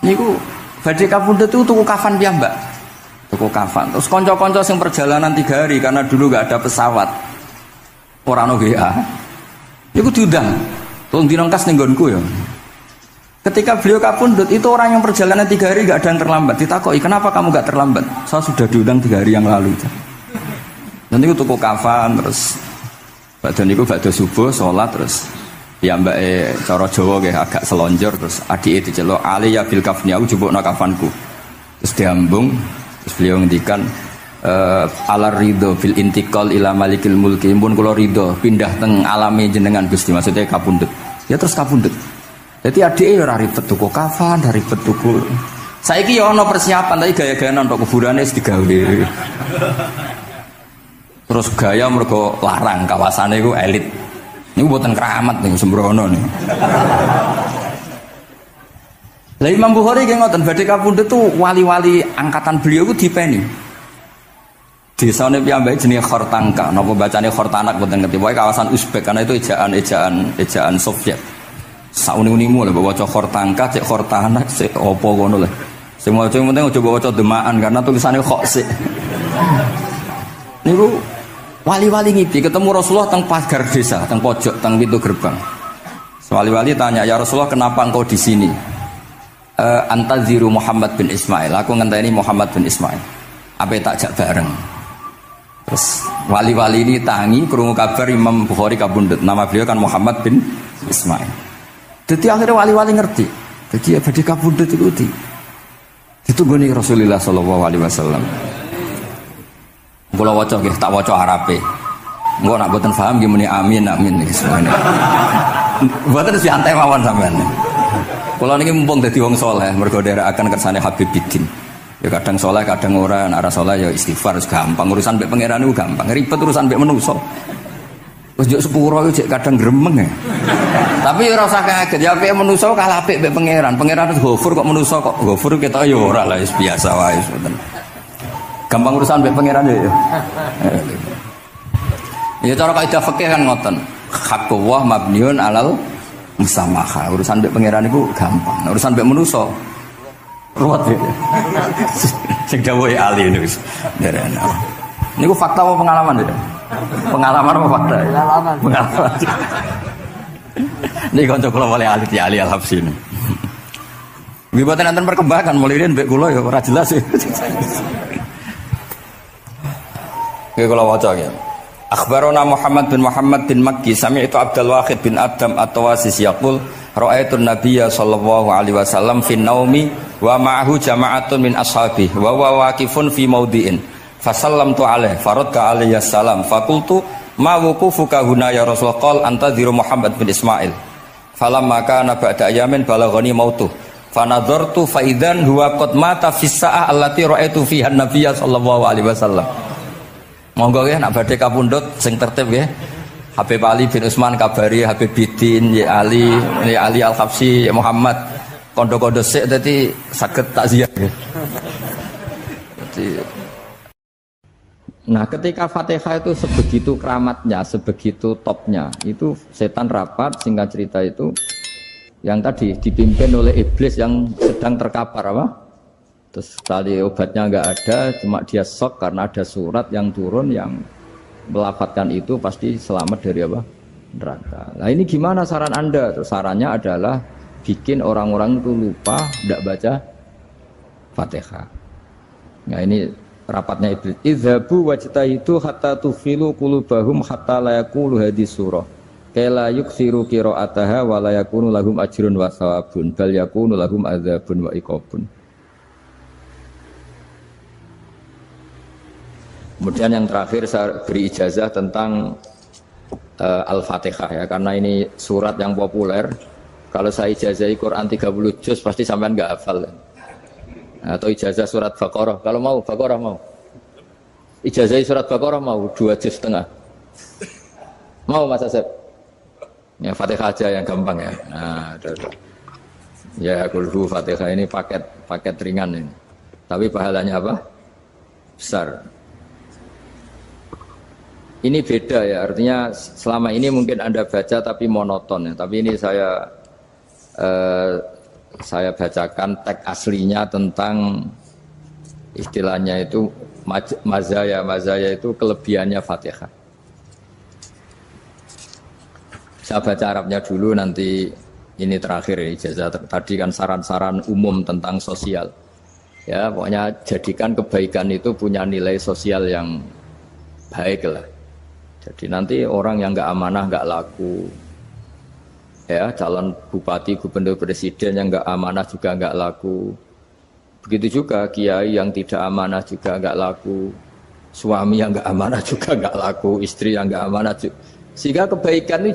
Niku badhe kabundut itu tuku kafan piyambak. Tuku kafan. Terus kanca-kanca sing perjalanan 3 hari karena dulu enggak ada pesawat. Ora ono WA. Niku diundang. Tolong dinongkas ning nggonku ya. Ketika beliau kabundut itu orang yang perjalanan 3 hari enggak ada yang terlambat. Ditakoki, "Kenapa kamu enggak terlambat?" "Saya sudah diundang 3 hari yang lalu." Nanti aku tuku kafan terus badhe niku badhe subuh salat terus ya mbake cara Jawa nggih agak selonjor terus adike diceluk ali ya bil kafni aku jupukno kafanku. Terus diambung terus beliau ngendikan alar ridho bil intiqal ila malikil mulki pun kula ridho pindah teng alame jenengan Gusti maksudnya kabundut. Ya terus kabundut. Jadi adike ora ribet tuku kafan, ora ribet tuku. Saiki ya ana persiapan tapi gaya-gayaan untuk kuburane wis digawe. Terus gaya mergo larang kawasane iku elit. Niku mboten keramat niku sembrono niku. Lah Imam Bukhari ki ngoten badhe kapundhut tuh wali-wali angkatan beliau ku dipeni. Desane piyambake jenenge Khortangka, napa bacane Khortanak mboten ngerti. Pokoke kawasan Uzbek karena itu ejaan Soviet. Sauni-unimu lho waca Khortangka, cek Khortanak, cek apa ngono lho. Sing maca penting aja waca demaan karena tulisane kok sik. Niku wali-wali ngipi ketemu Rasulullah teng pagar desa, teng pojok, teng pintu gerbang. Wali-wali tanya, "Ya Rasulullah, kenapa engkau di sini?" Antaziru Muhammad bin Ismail. Aku ngenteni Muhammad bin Ismail. Apa tak jak bareng. Terus wali-wali ini tangi krungu kabar Imam Bukhari kabundut. Nama beliau kan Muhammad bin Ismail. Jadi akhirnya wali-wali ngerti. Jadi ya badhe kabundut itu ditunggoni Rasulullah sallallahu alaihi wasallam. Kula waca nggih tak waca Arabe. Engko nak mboten paham nggih muni amin amin niki semuanya. Mboten santai mawon sampean. Kula niki mumpung dadi wong saleh mergo nderekaken kersane Habib Bidin. Ya kadang saleh kadang ora, nek ora saleh ya istighfar gampang. Urusan mbek pangeran niku gampang. Ribet urusan mbek manusa. Wis njuk sepuro iki kadang gremeng ya. Tapi ora usah kaget ya apike manusa kalah apik mbek pangeran. Pangeran wis ghafur kok manusa kok ghafur ketok ya ora lah wis biasa wae ngoten. Gampang urusan mbek pangeran ya. Ya cara kaidah fikih kan ngoten. Haqqullah mabniun alal musamaha. Urusan mbek pangeran iku gampang. Urusan mbek manusa ruwet ya. Sing dawuhe ali niku. Derene. Niku fakta apa pengalaman ya? Pengalaman apa fakta? Pengalaman. Niki kanca kula wali Ali Al-Habsyi. Nggih boten enten perkembangan mulih mbek kula ya ora jelas ya. Oke kalau waca ya. Akhbarona Muhammad bin Makki sami'tu Abdul Wahid bin Adam at-Tawasis yaqul ra'aitu an-nabiyya sallallahu alaihi wasallam fi naumi wa ma'ahu jama'atun min ashabi wa huwa waqifun fi mawdi'in fasallamtu alaihi faradda alayhi salam faqultu ma wuqufuka huna ya Rasulullah qala antadhiru Muhammad bin Ismail falamma kana ba'da ayamin balaghani mautuh fanadhartu fa idzan huwa qad mata fi sa'ah allati ra'aitu fiha an-nabiyya sallallahu alaihi wasallam. Monggo ya nak badhe kapundhut sing tertib ya. Habib Ali bin Utsman kabari Habib Bidin ya Ali Al-Habsyi ya Muhammad kondo-kondo sik dadi saged takziah ya. Nah, ketika Fatihah itu sebegitu keramatnya, sebegitu topnya, itu setan rapat singkat cerita itu yang tadi dipimpin oleh iblis yang sedang terkapar apa? Terus tali obatnya nggak ada, cuma dia shock karena ada surat yang turun yang melafatkan itu pasti selamat dari apa? Neraka. Nah ini gimana saran Anda? Terus sarannya adalah bikin orang-orang itu lupa tidak baca Fatihah. Nah ini rapatnya iblis. Idzabu wajtahidu hatta tufilu qulubahum hatta la yaqulu hadis surah. Kala yuksiru qira'ataha wa la yakunu lahum ajrun wa thawabun bal yakunu lahum adzabun wa iqabun. Kemudian yang terakhir saya beri ijazah tentang Al-Fatihah ya, karena ini surat yang populer. Kalau saya ijazahi Quran 30 juz pasti sampean nggak hafal. Atau ijazah surat Baqarah, kalau mau Baqarah mau. Ijazahi surat Baqarah mau 2 juz setengah. Mau Mas Asep? Ya Fatihah aja yang gampang ya. Nah, udah. Ya kulhu Fatihah ini paket ringan ini. Tapi pahalanya apa? Besar. Ini beda ya, artinya selama ini mungkin Anda baca tapi monoton ya. Tapi ini saya bacakan teks aslinya tentang istilahnya itu mazaya itu kelebihannya Fatihah. Saya baca Arabnya dulu, nanti ini terakhir ya, ijazah tadi kan saran-saran umum tentang sosial. Ya, pokoknya jadikan kebaikan itu punya nilai sosial yang baik lah. Jadi nanti orang yang nggak amanah nggak laku, ya calon bupati, gubernur, presiden yang nggak amanah juga nggak laku. Begitu juga kiai yang tidak amanah juga nggak laku, suami yang nggak amanah juga nggak laku, istri yang nggak amanah juga. Sehingga kebaikan ini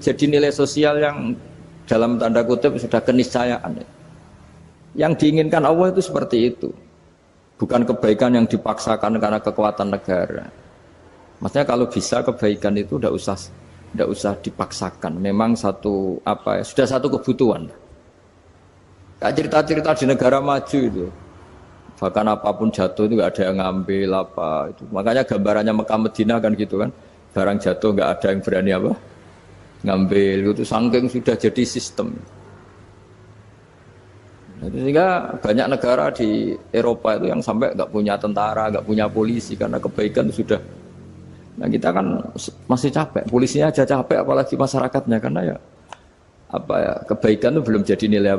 jadi nilai sosial yang dalam tanda kutip sudah keniscayaan. Yang diinginkan Allah itu seperti itu, bukan kebaikan yang dipaksakan karena kekuatan negara. Maksudnya kalau bisa kebaikan itu tidak usah dipaksakan. Memang sudah satu kebutuhan. Kayak cerita-cerita di negara maju itu, bahkan apapun jatuh itu nggak ada yang ngambil apa itu. Makanya gambarannya Mekah Medina kan gitu kan, barang jatuh nggak ada yang berani apa ngambil. Itu saking sudah jadi sistem. Sehingga banyak negara di Eropa itu yang sampai nggak punya tentara, nggak punya polisi karena kebaikan itu sudah. Nah kita kan masih capek, polisinya aja capek, apalagi masyarakatnya, karena kebaikan itu belum jadi nilai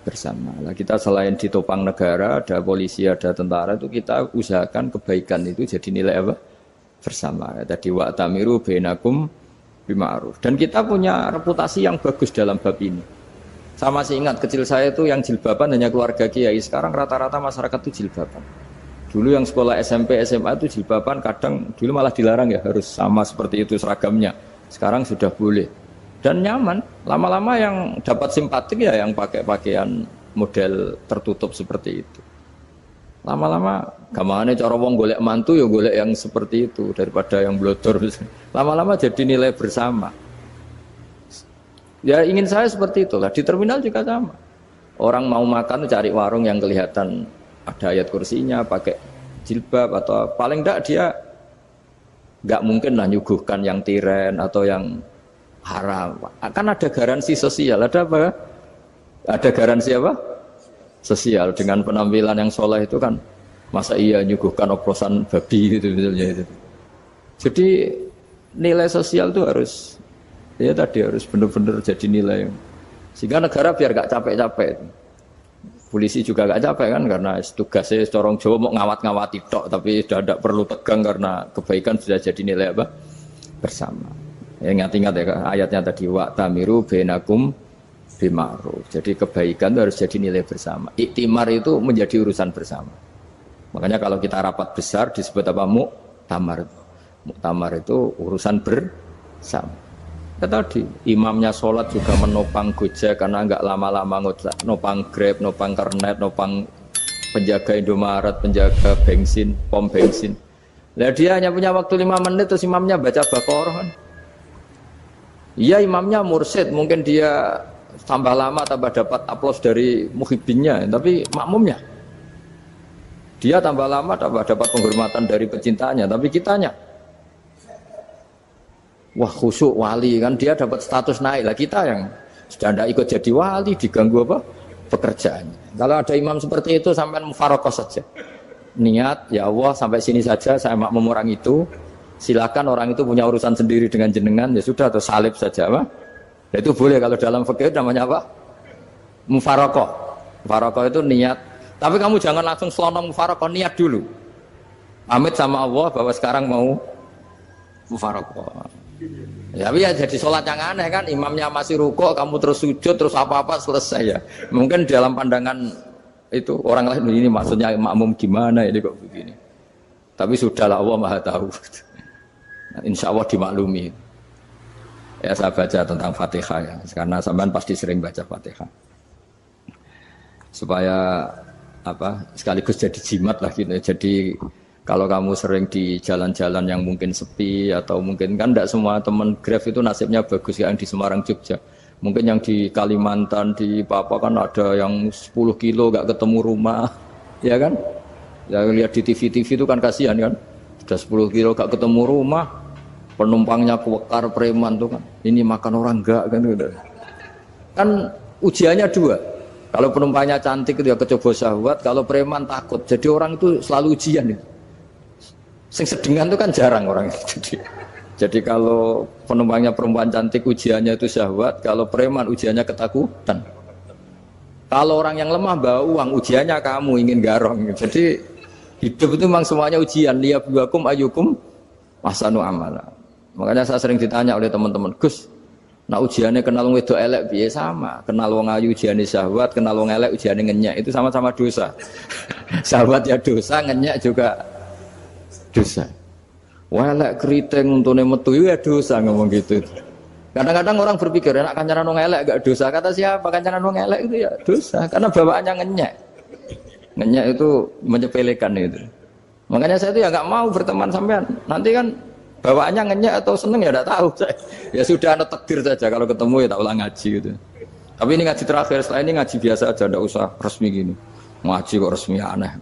bersama. Nah kita selain ditopang negara, ada polisi, ada tentara, itu kita usahakan kebaikan itu jadi nilai bersama. Tadi wa'tamiru bainakum bima'ruf. Dan kita punya reputasi yang bagus dalam bab ini. Saya masih ingat kecil saya itu yang jilbaban hanya keluarga kiai. Sekarang rata-rata masyarakat itu jilbaban. Dulu yang sekolah SMP, SMA itu jilbaban kadang dulu malah dilarang ya, harus sama seperti itu seragamnya. Sekarang sudah boleh. Dan nyaman. Lama-lama yang dapat simpatik ya yang pakai pakaian model tertutup seperti itu. Lama-lama gamane cara wong golek mantu ya golek yang seperti itu daripada yang blodor. Lama-lama jadi nilai bersama. Ya ingin saya seperti itulah. Di terminal juga sama. Orang mau makan cari warung yang kelihatan ada ayat kursinya, pakai jilbab, atau paling enggak dia enggak mungkin lah nyuguhkan yang tiren atau yang haram. Kan ada garansi sosial, ada apa? Ada garansi apa? Sosial dengan penampilan yang soleh itu kan, masa iya nyuguhkan oplosan babi gitu misalnya itu. Jadi nilai sosial itu harus benar-benar jadi nilai. Sehingga negara biar enggak capek-capek. Polisi juga gak capek kan, karena tugasnya corong Jawa mau ngawat-ngawati tok, tapi sudah tidak perlu tegang karena kebaikan sudah jadi nilai bersama. Ya, ingat-ingat ya ayatnya tadi, wa'tamiru bainakum bima'ruf. Jadi kebaikan itu harus jadi nilai bersama. Iktimar itu menjadi urusan bersama. Makanya kalau kita rapat besar disebut apa? Muktamar. Muktamar itu urusan bersama. Tadi imamnya sholat juga menopang Gojek karena nggak lama-lama nopang Grab, nopang Kernet, nopang penjaga Indomaret, penjaga bensin, pom bensin. Lah dia hanya punya waktu 5 menit terus imamnya baca Baqarah kan. Iya imamnya mursyid, mungkin dia tambah lama tambah dapat aplaus dari muhibbinnya, tapi makmumnya dia tambah lama tambah dapat penghormatan dari pecintanya, tapi kitanya wah khusyuk wali kan, dia dapat status naik lah, kita yang sudah tidak ikut jadi wali diganggu apa pekerjaannya. Kalau ada imam seperti itu sampai mufarokoh saja, niat ya Allah sampai sini saja saya makmum orang itu, silakan orang itu punya urusan sendiri dengan jenengan, ya sudah atau salib saja apa. Nah, itu boleh kalau dalam fikih namanya apa? Mufarokoh. Mufarokoh itu niat, tapi kamu jangan langsung selonong mufarokoh, niat dulu pamit sama Allah bahwa sekarang mau mufarokoh. Ya, tapi ya jadi sholat yang aneh kan, imamnya masih rukuk, kamu terus sujud, terus apa-apa selesai ya. Mungkin dalam pandangan itu orang lain ini maksudnya makmum gimana ini kok begini. Tapi sudahlah Allah Maha tahu. Insya Allah dimaklumi. Ya saya baca tentang Fatihah ya, karena sampean pasti sering baca Fatihah. Supaya apa sekaligus jadi jimat lah gitu, jadi Kalau kamu sering di jalan-jalan yang mungkin sepi atau mungkin kan tidak semua teman Grab itu nasibnya bagus yang di Semarang Jogja. Mungkin yang di Kalimantan di Papua kan ada yang 10 kilo gak ketemu rumah, ya kan? Ya lihat di TV-TV itu kan kasihan kan. Sudah 10 kilo gak ketemu rumah, penumpangnya kewekar preman tuh kan. Ini makan orang enggak kan gitu. Kan ujiannya dua. Kalau penumpangnya cantik itu ya kecoba syahwat, kalau preman takut. Jadi orang itu selalu ujian itu. Sing sedengan itu kan jarang orang itu. Jadi kalau penumpangnya perempuan cantik ujiannya itu syahwat, kalau preman ujiannya ketakutan. Kalau orang yang lemah bawa uang ujiannya kamu ingin garong. Jadi hidup itu memang semuanya ujian. Liyabluwakum ayyukum ahsanu amala. Makanya saya sering ditanya oleh teman-teman, Gus, nah ujiannya kenal wong wedok elek piye sama? Kenal wong ayu ujiannya syahwat, kenal wong elek ujiannya ngenyek, itu sama-sama dosa. Syahwat ya dosa, ngenyek juga dosa. Welek keriting untune metu ya dosa ngomong gitu. Kadang-kadang orang berpikir enak kancanan wong elek gak dosa. Kata siapa kancanan wong elek itu ya dosa karena bawaannya ngenyek. Ngenyek itu menyepelekan itu. Makanya saya itu ya nggak mau berteman sampean. Nanti kan bawaannya ngenyek atau seneng ya enggak tahu saya. Ya sudah ada takdir saja kalau ketemu ya tak ulang ngaji gitu. Tapi ini ngaji terakhir, setelah ini ngaji biasa aja enggak usah resmi gini. Ngaji kok resmi aneh.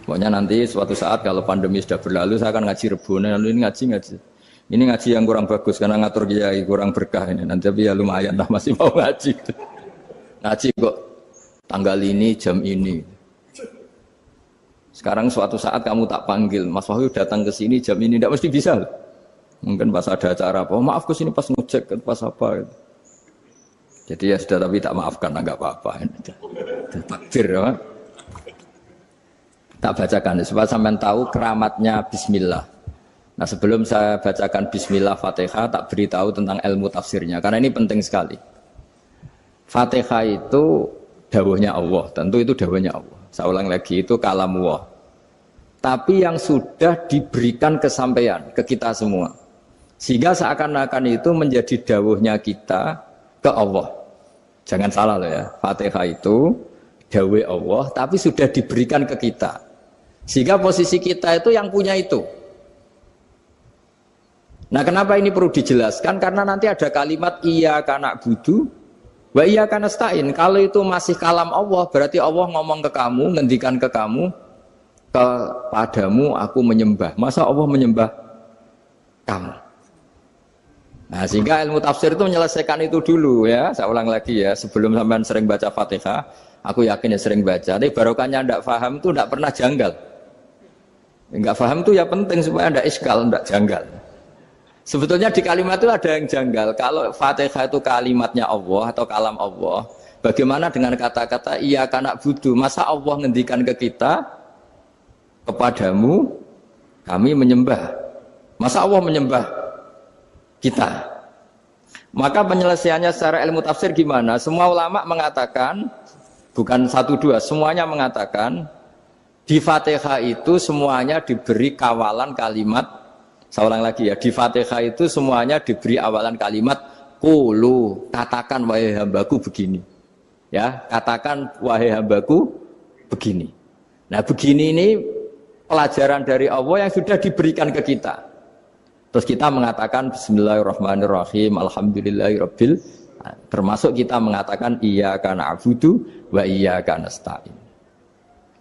Pokoknya nanti suatu saat kalau pandemi sudah berlalu saya akan ngaji Rebone, lalu ini ngaji. Ini ngaji yang kurang bagus karena ngatur kiai kurang berkah ini. Nanti tapi ya lumayan lah masih mau ngaji. Ngaji kok tanggal ini jam ini. Sekarang suatu saat kamu tak panggil, Mas Wahyu datang ke sini jam ini tidak mesti bisa. Mungkin pas ada acara apa, oh, maaf ke sini pas ngecek pas apa. Gitu. Jadi ya sudah tapi tak maafkan enggak apa-apa. Takdir ya. Tak bacakan supaya sampean tahu keramatnya bismillah. Nah, sebelum saya bacakan bismillah Fatihah tak beritahu tentang ilmu tafsirnya karena ini penting sekali. Fatihah itu dawuhnya Allah, tentu itu dawuhnya Allah. Saya ulang lagi itu kalamullah. Tapi yang sudah diberikan kesampaian ke kita semua. Sehingga seakan-akan itu menjadi dawuhnya kita ke Allah. Jangan salah loh ya. Fatihah itu dawuh Allah tapi sudah diberikan ke kita. Sehingga posisi kita itu yang punya itu. Nah kenapa ini perlu dijelaskan? Karena nanti ada kalimat iyyaka na'budu wa iyyaka nasta'in. Kalau itu masih kalam Allah, berarti Allah ngomong ke kamu, ngendikan ke kamu, kepadamu aku menyembah. Masa Allah menyembah kamu? Nah sehingga ilmu tafsir itu menyelesaikan itu dulu ya. Saya ulang lagi ya, sebelum sampean sering baca Fatihah, aku yakin ya sering baca. Tapi barokahnya tidak paham itu tidak pernah janggal. Enggak paham itu ya penting supaya ada iskal, enggak janggal. Sebetulnya di kalimat itu ada yang janggal. Kalau Fatihah itu kalimatnya Allah atau kalam Allah, bagaimana dengan kata-kata iyyaka na'budu? Masa Allah ngendikan ke kita, kepadamu kami menyembah. Masa Allah menyembah kita? Maka penyelesaiannya secara ilmu tafsir gimana? Semua ulama mengatakan, bukan satu dua, semuanya mengatakan di Fatihah itu semuanya diberi kawalan kalimat. Saya ulang lagi ya, di Fatihah itu semuanya diberi awalan kalimat qulu, katakan wahai hambaku begini. Ya, katakan wahai hambaku begini. Nah, begini ini pelajaran dari Allah yang sudah diberikan ke kita. Terus kita mengatakan bismillahirrahmanirrahim, alhamdulillahirabbil, termasuk kita mengatakan iyyaka na'budu wa iyyaka nasta'in.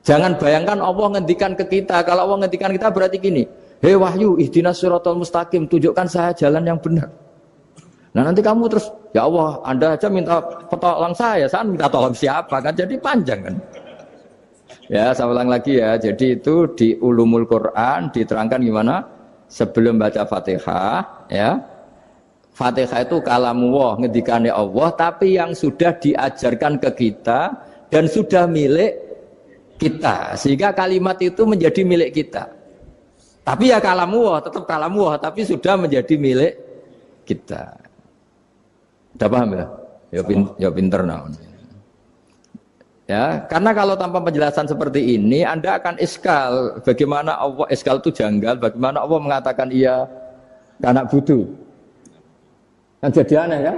Jangan bayangkan Allah ngendikan ke kita. Kalau Allah ngendikan kita berarti gini, hei Wahyu, ihdinas siratal mustaqim, tunjukkan saya jalan yang benar. Nah nanti kamu terus, ya Allah, Anda aja minta tolong saya minta tolong siapa kan? Jadi panjang kan? Ya, saya ulang lagi ya. Jadi itu di Ulumul Quran diterangkan gimana? Sebelum baca Fatihah, ya. Fatihah itu kalamullah, ngendikannya Allah, tapi yang sudah diajarkan ke kita dan sudah milik kita, sehingga kalimat itu menjadi milik kita. Tapi ya kalamullah, tetap kalamullah, tapi sudah menjadi milik kita. Udah paham ya? Ya pinter naon. Ya, karena kalau tanpa penjelasan seperti ini, Anda akan iskal. Bagaimana Allah iskal itu janggal? Bagaimana Allah mengatakan iya anak butuh? Kan jadi aneh ya?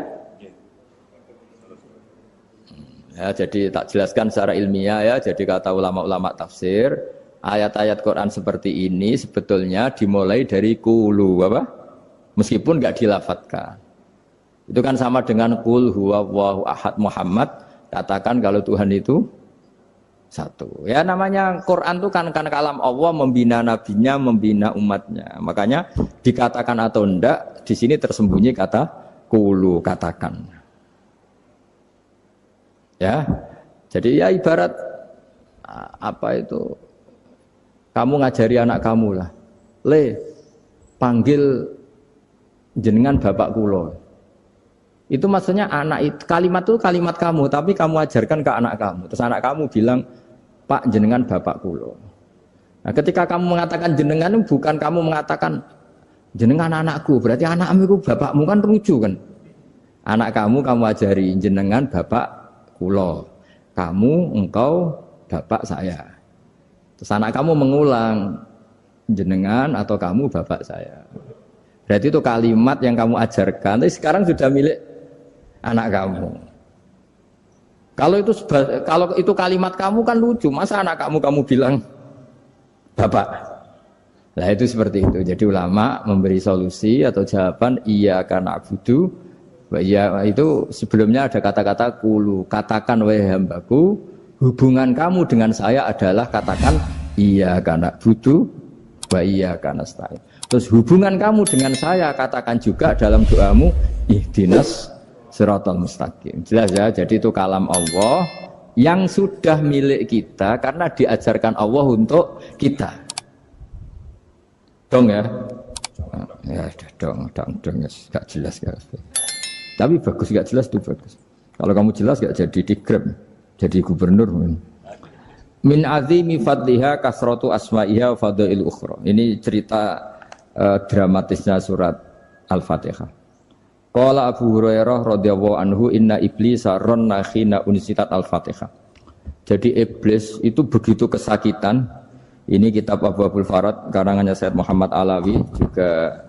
Ya, jadi tak jelaskan secara ilmiah ya. Jadi kata ulama-ulama tafsir, ayat-ayat Quran seperti ini sebetulnya dimulai dari qulu apa? Meskipun enggak dilafatkan. Itu kan sama dengan qul huwallahu ahad Muhammad, katakan kalau Tuhan itu satu. Ya namanya Quran itu kan kalam Allah, membina nabinya, membina umatnya. Makanya dikatakan atau enggak di sini tersembunyi kata qulu, katakan. Ya. Jadi ya ibarat apa itu? Kamu ngajari anak kamu lah. Le, panggil jenengan bapak kulo. Itu maksudnya anak itu, kalimat itu kalimat kamu, tapi kamu ajarkan ke anak kamu. Terus anak kamu bilang, Pak jenengan bapak kulo. Nah, ketika kamu mengatakan jenengan, bukan kamu mengatakan jenengan anakku, berarti anakmu itu bapakmu, kan lucu kan? Anak kamu ajari jenengan bapak kulo. Kamu, engkau, bapak saya. Terus anak kamu mengulang jenengan atau kamu bapak saya. Berarti itu kalimat yang kamu ajarkan, tapi sekarang sudah milik anak kamu. Kalau itu kalimat kamu kan lucu, masa anak kamu bilang bapak. Nah itu seperti itu. Jadi ulama memberi solusi atau jawaban iyyaka na'budu wa iya, itu sebelumnya ada kata-kata qulu, katakan wahai hambaku, hubungan kamu dengan saya adalah katakan iyyaka na'budu wa iyyaka nasta'in. Terus hubungan kamu dengan saya katakan juga dalam doamu ihdinas siratal mustaqim. Jelas ya, jadi itu kalam Allah yang sudah milik kita karena diajarkan Allah untuk kita. Dong ya? Ya dong, gak jelas gak. Tapi bagus, gak jelas itu bagus. Kalau kamu jelas gak jadi digrab, jadi gubernur. Min azimi fadliha kasratu asma'iha fadail ukhra. Ini cerita dramatisnya surat Al-Fatihah. Qala Abu Hurairah radhiyallahu anhu inna iblisa ranna khina unsitat Al-Fatihah. Jadi iblis itu begitu kesakitan. Ini kitab Abwaabul Farad karangannya Syekh Muhammad Alawi, juga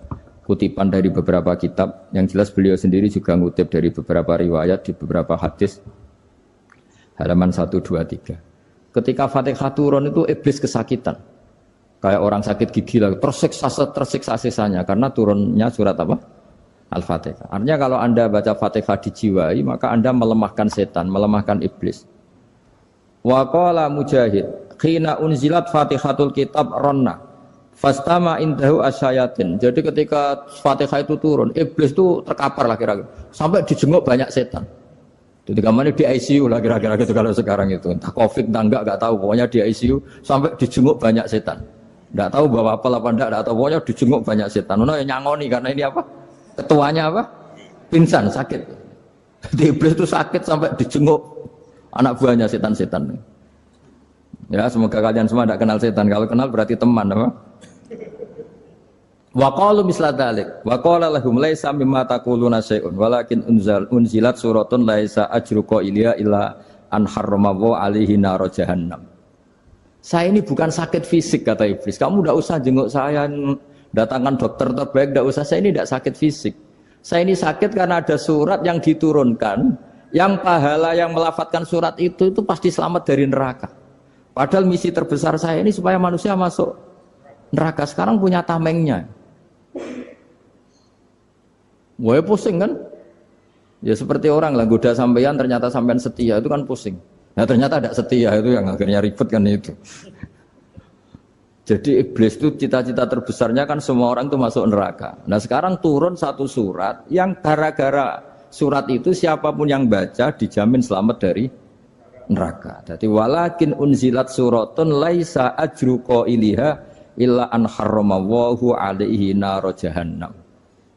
kutipan dari beberapa kitab. Yang jelas beliau sendiri juga ngutip dari beberapa riwayat di beberapa hadis. Halaman 123. Ketika Fatihah turun itu iblis kesakitan. Kayak orang sakit gigi lah, tersiksa sisanya karena turunnya surat apa? Al-Fatihah. Artinya kalau Anda baca Fatihah dijiwai, maka Anda melemahkan setan, melemahkan iblis. Wa qala Mujahid, khina unzilat Fatihatul kitab ronna fastama indahu asyayatin. Jadi ketika Fatihah itu turun, iblis itu terkapar lah kira-kira. Sampai dijenguk banyak setan. Jadi kemana di ICU lah kira-kira gitu kalau sekarang itu. Entah COVID entah enggak tahu. Pokoknya di ICU sampai dijenguk banyak setan. Enggak tahu bawa apa enggak tahu. Pokoknya dijenguk banyak setan. Ono yang nyangoni karena ini apa? Ketuanya apa? Pingsan, sakit. Jadi iblis itu sakit sampai dijenguk anak buahnya setan-setan. Ya, semoga kalian semua tidak kenal setan. Kalau kenal berarti teman, apa? Wa qalu misla dzalik. Wa qala lahum laisa mimma taquluna syai'un walakin unzilat suratun laisa ajruqa ilya illa an harrama alaihi nar jahannam. Saya ini bukan sakit fisik kata iblis. Kamu tidak usah jenguk saya, datangkan dokter terbaik, tidak usah. Saya ini tidak sakit fisik. Saya ini sakit karena ada surat yang diturunkan, yang pahala yang melafatkan surat itu pasti selamat dari neraka. Padahal misi terbesar saya ini supaya manusia masuk neraka. Sekarang punya tamengnya. Wah pusing kan? Ya seperti orang lah goda sampean ternyata sampean setia itu kan pusing. Nah ternyata tidak setia itu yang akhirnya ribet kan itu. Jadi iblis itu cita-cita terbesarnya kan semua orang itu masuk neraka. Nah sekarang turun satu surat yang gara-gara surat itu siapapun yang baca dijamin selamat dari neraka. Jadi walakin unzilat suratun laisa ajru qailiha illa an harramallahu alaihi nar jahannam.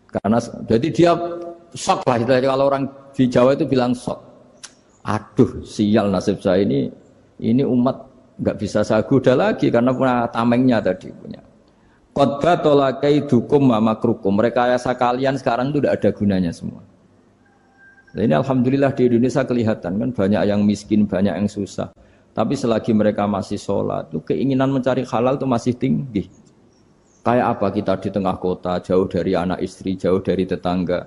Karena jadi dia shock lah kalau orang di Jawa itu bilang shock. Aduh sial nasib saya ini umat nggak bisa saya goda lagi karena punya tamengnya tadi punya. Qad batala kaidukum wa makrukum. Rekayasa kalian sekarang itu tidak ada gunanya semua. Nah, ini alhamdulillah di Indonesia kelihatan kan banyak yang miskin, banyak yang susah. Tapi selagi mereka masih sholat, itu keinginan mencari halal itu masih tinggi. Kayak apa kita di tengah kota, jauh dari anak istri, jauh dari tetangga.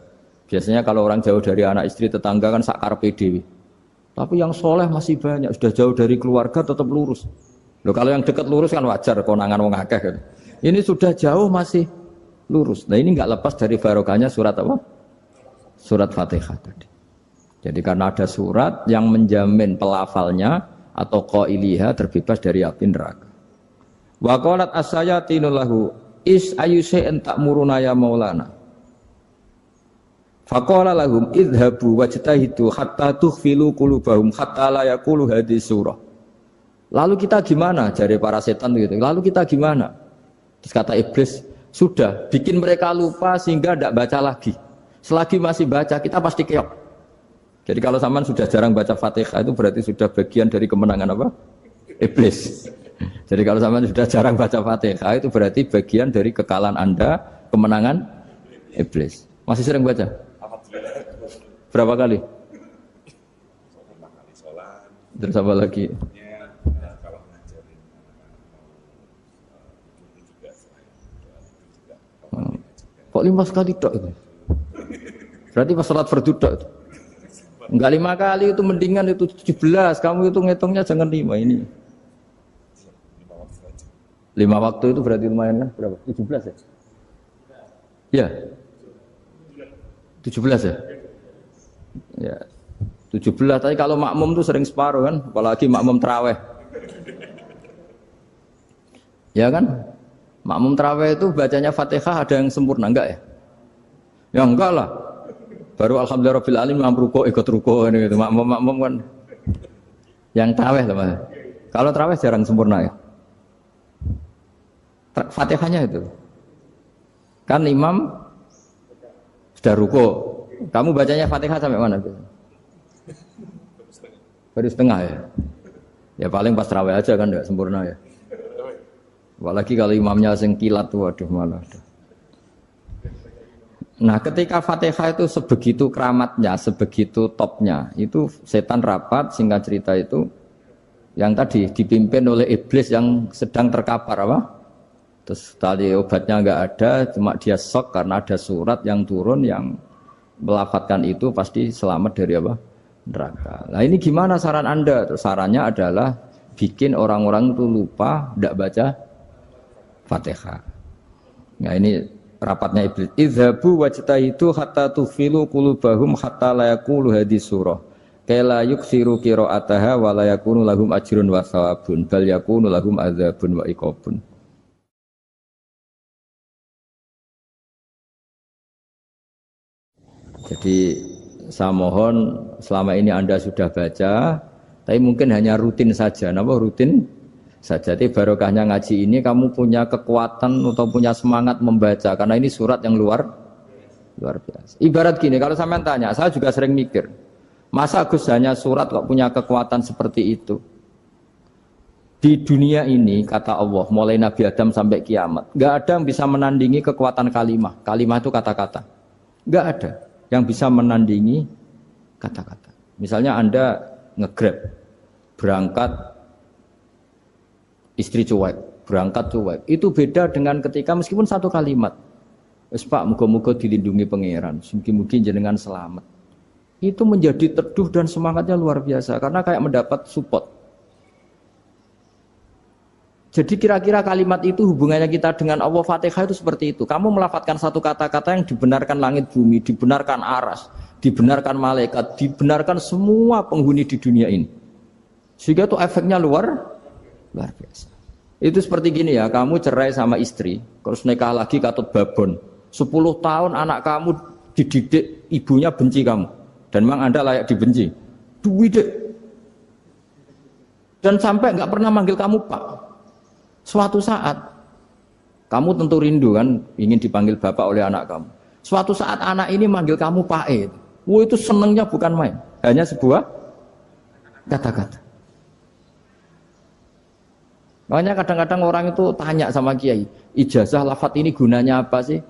Biasanya kalau orang jauh dari anak istri, tetangga kan sakar PDW. Tapi yang soleh masih banyak, sudah jauh dari keluarga tetap lurus. Loh kalau yang dekat lurus kan wajar konangan wong akeh kan. Ini sudah jauh masih lurus. Nah ini enggak lepas dari barokahnya surat apa? Surat Fatihah tadi. Jadi karena ada surat yang menjamin pelafalnya atau qailiha terbebas dari api neraka. Wa qalat as-sayatinu lahu is ayyusa'in ta'muruna ya maulana. Faqala lahum idhabu wajtahidu hatta tukhfilu qulubahum hatta la yaqulu hadhihi surah. Lalu kita gimana? Jari para setan gitu. Lalu kita gimana? Terus kata iblis, sudah bikin mereka lupa sehingga tidak baca lagi. Selagi masih baca kita pasti keok. Jadi kalau sampean sudah jarang baca Fatihah itu berarti sudah bagian dari kemenangan apa? Iblis. Jadi kalau sampean sudah jarang baca Fatihah itu berarti bagian dari kekalahan Anda, kemenangan iblis. Masih sering baca? Berapa kali? Terus apa lagi? Kok 5 kali tok itu? Berarti pas salat fardu tok itu. Enggak 5 kali itu mendingan itu 17. Kamu itu ngitungnya jangan 5 ini. 5 waktu itu berarti lumayan kan? Berapa? 17 ya? Ya. 17 ya? Ya. 17 tapi kalau makmum tuh sering separuh kan, apalagi makmum tarawih. Ya kan? Makmum tarawih itu bacanya Fatihah ada yang sempurna enggak ya? Ya enggak lah. Baru alhamdulillahirabbil alamin ruku ikut ruku gitu. Makmum kan yang tarawih lah Mas. Kalau tarawih jarang sempurna ya. Fatihahnya itu. Kan imam sudah ruku. Kamu bacanya Fatihah sampai mana? Baru setengah ya. Ya paling pas tarawih aja kan enggak sempurna ya. Apalagi kalau imamnya sing kilat tuh, waduh malah. Nah, ketika Fatihah itu sebegitu keramatnya, sebegitu topnya, itu setan rapat, singkat cerita itu, yang tadi dipimpin oleh iblis yang sedang terkapar apa? Terus tadi obatnya nggak ada, cuma dia shock karena ada surat yang turun yang melafatkan itu pasti selamat dari apa? Neraka. Nah ini gimana saran Anda? Terus sarannya adalah bikin orang-orang itu lupa, tidak baca Fatihah. Nah ini rapatnya iblis. Idhabu wajtahidu hatta tufilu qulubahum hatta la yaqulu hadhihi surah. Kala yuksiru qira'ataha wa la yakunu lahum ajrun wa thawabun bal yakunu lahum adzabun wa iqabun. Jadi saya mohon selama ini Anda sudah baca, tapi mungkin hanya rutin saja. Napa rutin? Saja. Jadi barokahnya ngaji ini kamu punya kekuatan atau punya semangat membaca karena ini surat yang luar biasa. Ibarat gini, kalau sampean tanya, saya juga sering mikir, masa Gus hanya surat kok punya kekuatan seperti itu? Di dunia ini kata Allah, mulai Nabi Adam sampai kiamat, nggak ada yang bisa menandingi kekuatan kalimah. Kalimah itu kata-kata. Nggak ada yang bisa menandingi kata-kata. Misalnya Anda nge-grab, berangkat istri cuek, berangkat cuek. Itu beda dengan ketika meskipun satu kalimat. Wes Pak, muga-muga dilindungi pangeran, mungkin jenengan selamat. Itu menjadi teduh dan semangatnya luar biasa karena kayak mendapat support. Jadi kira-kira kalimat itu hubungannya kita dengan Allah Fatihah itu seperti itu. Kamu melafadzkan satu kata-kata yang dibenarkan langit bumi, dibenarkan aras, dibenarkan malaikat, dibenarkan semua penghuni di dunia ini. Sehingga itu efeknya luar biasa. Itu seperti gini ya, kamu cerai sama istri, terus nikah lagi katut babon. 10 tahun anak kamu dididik, ibunya benci kamu. Dan memang Anda layak dibenci. Duwidek. Dan sampai nggak pernah manggil kamu Pak. Suatu saat, kamu tentu rindu kan, ingin dipanggil Bapak oleh anak kamu. Suatu saat anak ini manggil kamu Pak E. Wah itu senengnya bukan main. Hanya sebuah kata-kata. Makanya kadang-kadang orang itu tanya sama kiai, ijazah lafadz ini gunanya apa sih?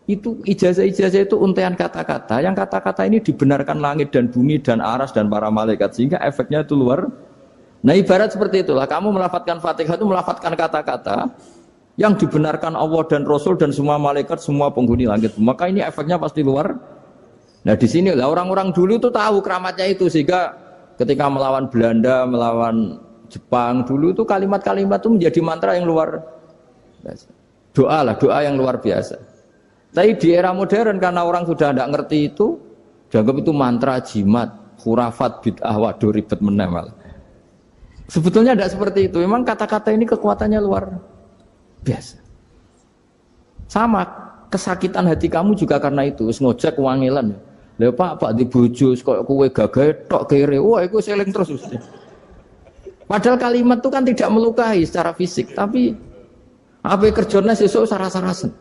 Itu ijazah-ijazah itu untaian kata-kata. Yang kata-kata ini dibenarkan langit dan bumi dan aras dan para malaikat sehingga efeknya itu luar. Nah ibarat seperti itulah. Kamu melafadzkan Fatihah itu melafadzkan kata-kata yang dibenarkan Allah dan Rasul dan semua malaikat, semua penghuni langit. Maka ini efeknya pasti luar. Nah di sini lah orang-orang dulu itu tahu keramatnya itu sehingga ketika melawan Belanda, melawan Jepang dulu itu kalimat-kalimat itu menjadi mantra yang luar biasa. Doa yang luar biasa. Tapi di era modern karena orang sudah tidak ngerti itu, dianggap itu mantra, jimat, khurafat, bid'ah, waduh ribet meneh malah. Sebetulnya tidak seperti itu. Memang kata-kata ini kekuatannya luar biasa. Sama kesakitan hati kamu juga karena itu. Wis ngojek wangilan. Lha Pak di bojo kok kowe gagah tok kere. Wah, iku seling terus mesti. Padahal kalimat itu kan tidak melukai secara fisik, tapi apa kerjanya sesuk sarah-sarasen.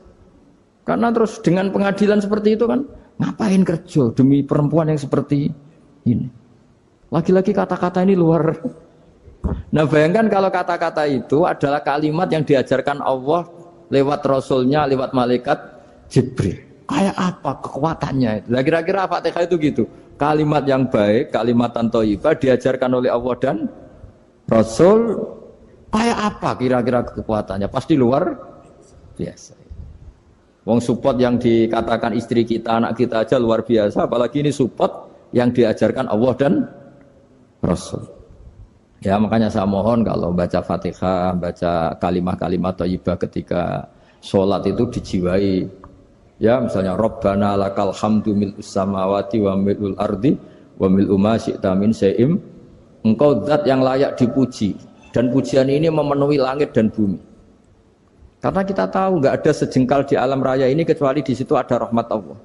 Karena terus dengan pengadilan seperti itu kan, ngapain kerja demi perempuan yang seperti ini? Lagi-lagi kata-kata ini luar. Nah bayangkan kalau kata-kata itu adalah kalimat yang diajarkan Allah lewat Rasulnya, lewat malaikat Jibril. Kayak apa kekuatannya? Nah, kira-kira Fatihah itu gitu. Kalimat yang baik, kalimat thayyibah diajarkan oleh Allah dan Rasul, kayak apa kira-kira kekuatannya? Pasti luar biasa. Wong support yang dikatakan istri kita, anak kita aja luar biasa, apalagi ini support yang diajarkan Allah dan Rasul. Ya makanya saya mohon kalau baca Fatihah, baca kalimat-kalimat thayyibah ketika sholat itu dijiwai. Ya misalnya Rabbana lakal hamdu mil'us samawati wa mil'ul ardi wa mil'u ma syi'ta min syai'im. Engkau zat yang layak dipuji dan pujian ini memenuhi langit dan bumi. Karena kita tahu nggak ada sejengkal di alam raya ini kecuali di situ ada rahmat Allah.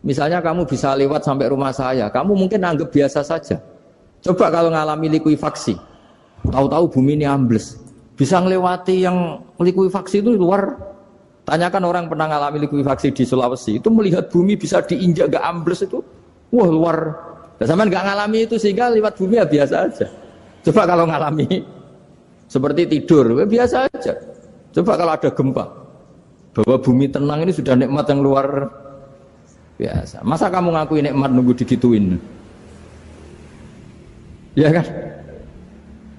Misalnya kamu bisa lewat sampai rumah saya, kamu mungkin anggap biasa saja. Coba kalau ngalami likuifaksi, tahu-tahu bumi ini ambles, bisa ngelewati yang likuifaksi itu luar. Tanyakan orang pernah ngalami likuifaksi di Sulawesi, itu melihat bumi bisa diinjak gak ambles itu, wah luar. Dan sampean nggak ngalami itu sehingga lewat bumi ya biasa aja. Coba kalau ngalami seperti tidur, ya biasa aja. Coba kalau ada gempa, bahwa bumi tenang ini sudah nikmat yang luar biasa. Masa kamu ngakui nikmat nunggu digituin? Ya kan?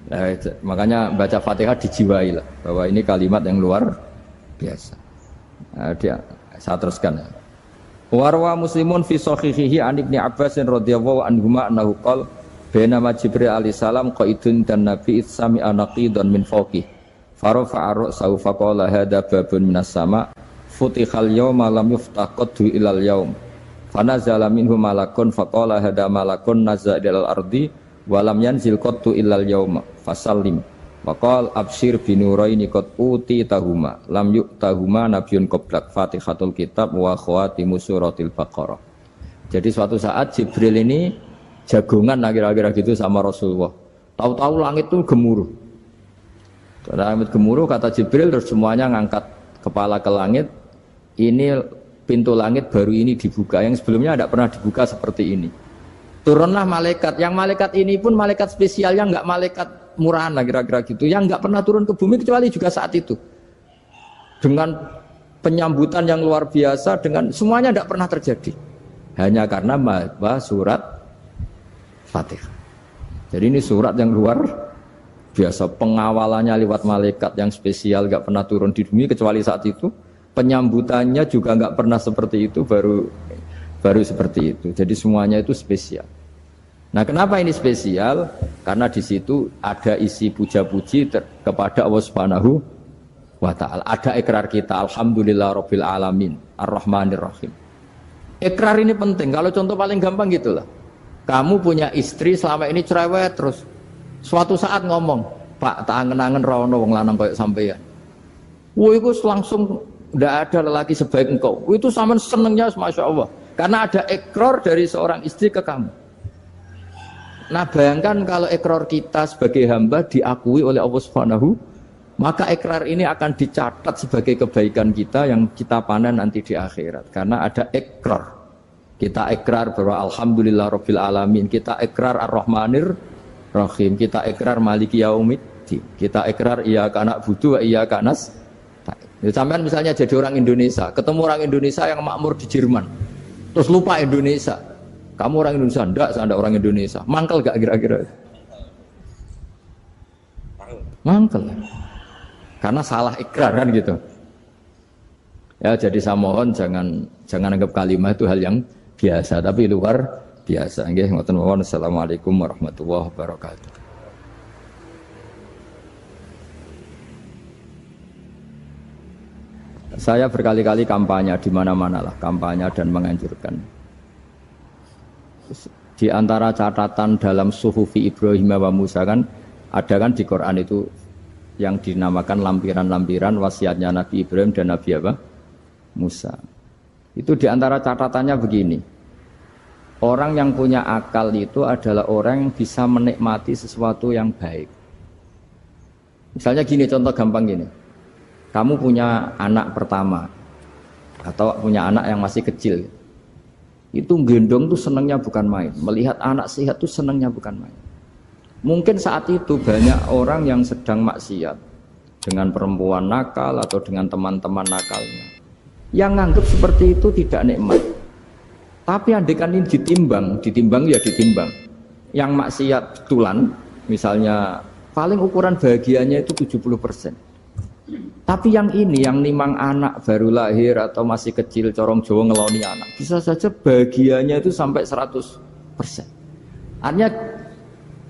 Nah, makanya baca Fatihah dijiwai lah, bahwa ini kalimat yang luar biasa. Nah, saya teruskan ya. Warwa Muslimun fi sahihihi an Ibnu Abbas radhiyallahu anhuma annahu qala bainama Jibril alaihi salam qaidun dan Nabi itsami anaqidan min fawqi farafa'a ra'sahu faqala hadza babun minas sama futihal yawma lam yuftah qaddu ilal yaum fanazala minhu malakun faqala hadza malakun nazza ilal ardi wa lam yanzil qaddu ilal yauma fasallim waqal absyir binuraini qad uti tahuma lam yu'tahuma nabiyyun qablak Fatihatul Kitab wa khawatimu suratil Baqarah. Jadi suatu saat Jibril ini jagongan kira-kira gitu sama Rasulullah. Tahu-tahu langit itu gemuruh. Langit gemuruh kata Jibril terus semuanya ngangkat kepala ke langit. Ini pintu langit baru ini dibuka yang sebelumnya tidak pernah dibuka seperti ini. Turunlah malaikat. Yang malaikat ini pun malaikat spesialnya enggak malaikat murahan lah kira-kira gitu, yang nggak pernah turun ke bumi kecuali juga saat itu dengan penyambutan yang luar biasa, dengan semuanya tidak pernah terjadi hanya karena surat Fatihah. Jadi ini surat yang luar biasa, pengawalannya lewat malaikat yang spesial, nggak pernah turun di bumi kecuali saat itu, penyambutannya juga nggak pernah seperti itu, baru seperti itu. Jadi semuanya itu spesial. Nah, kenapa ini spesial? Karena di situ ada isi puja-puji kepada Allah Subhanahu wa ta'ala. Ada ikrar kita, alhamdulillah rabbil alamin, ar-rahmanir rahim. Ikrar ini penting. Kalau contoh paling gampang gitulah. Kamu punya istri selama ini cerewet terus. Suatu saat ngomong, "Pak, tak angen-angen rono wong lanang koyo sampeyan." Wah, itu langsung ndak ada lelaki sebaik engkau. Itu sampean senengnya Masya Allah. Karena ada ikrar dari seorang istri ke kamu. Nah bayangkan kalau ikrar kita sebagai hamba diakui oleh Allah Subhanahu, maka ikrar ini akan dicatat sebagai kebaikan kita yang kita panen nanti di akhirat. Karena ada ikrar. Kita ikrar bahwa alhamdulillah rabbil alamin, kita ikrar ar-rahmanir rahim, kita ikrar maliki yaumiddin, kita ikrar iyyaka na'budu wa iyyaka nasta'in. Sampean misalnya jadi orang Indonesia, ketemu orang Indonesia yang makmur di Jerman, terus lupa Indonesia. Kamu orang Indonesia, enggak, saya enggak orang Indonesia. Mangkel gak kira-kira? Mangkel. Karena salah ikrar kan gitu. Ya, jadi saya mohon jangan anggap kalimat itu hal yang biasa, tapi luar biasa. Nggih, ngoten mawon. Assalamualaikum warahmatullahi wabarakatuh. Saya berkali-kali kampanye di mana-mana lah, kampanye dan menganjurkan. Di antara catatan dalam Suhufi Ibrahim wa Musa kan ada kan di Quran itu yang dinamakan lampiran-lampiran wasiatnya Nabi Ibrahim dan Nabi apa? Musa. Itu di antara catatannya begini. Orang yang punya akal itu adalah orang yang bisa menikmati sesuatu yang baik. Misalnya gini, contoh gampang gini. Kamu punya anak pertama atau punya anak yang masih kecil. Itu gendong tuh senangnya bukan main. Melihat anak sehat tuh senangnya bukan main. Mungkin saat itu banyak orang yang sedang maksiat dengan perempuan nakal atau dengan teman-teman nakalnya. Yang nganggap seperti itu tidak nikmat. Tapi andaikan ini ditimbang ya ditimbang. Yang maksiat betulan, misalnya paling ukuran bahagianya itu 70%. Tapi yang ini, yang nimang anak baru lahir atau masih kecil, corong Jawa ngeloni anak, bisa saja bahagianya itu sampai 100%. Artinya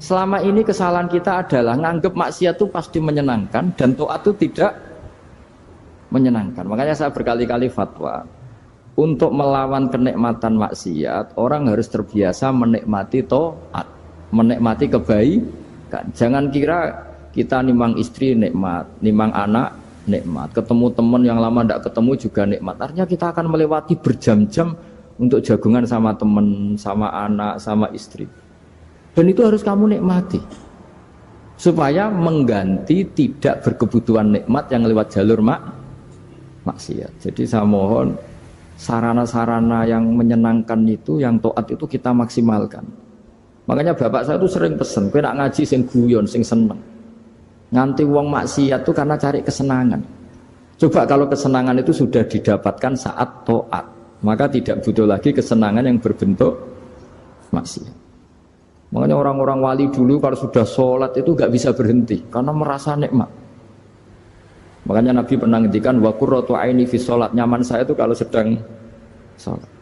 selama ini kesalahan kita adalah nganggap maksiat itu pasti menyenangkan dan taat itu tidak menyenangkan. Makanya saya berkali-kali fatwa, untuk melawan kenikmatan maksiat, orang harus terbiasa menikmati taat, menikmati kebaikan. Jangan kira kita nimang istri nikmat, nimang anak nikmat, ketemu teman yang lama tidak ketemu juga nikmat. Artinya kita akan melewati berjam-jam untuk jagungan sama teman, sama anak, sama istri. Dan itu harus kamu nikmati supaya mengganti tidak berkebutuhan nikmat yang lewat jalur maksiat. Jadi saya mohon sarana-sarana yang menyenangkan itu, yang taat itu kita maksimalkan. Makanya bapak saya itu sering pesen, kowe nak ngaji sing guyon, sing seneng. Nganti wong maksiat itu karena cari kesenangan. Coba kalau kesenangan itu sudah didapatkan saat taat, maka tidak butuh lagi kesenangan yang berbentuk maksiat. Makanya orang-orang wali dulu kalau sudah sholat itu gak bisa berhenti karena merasa nikmat. Makanya Nabi pernah ngendikan wa qurratu aini fi sholat, nyaman saya itu kalau sedang sholat.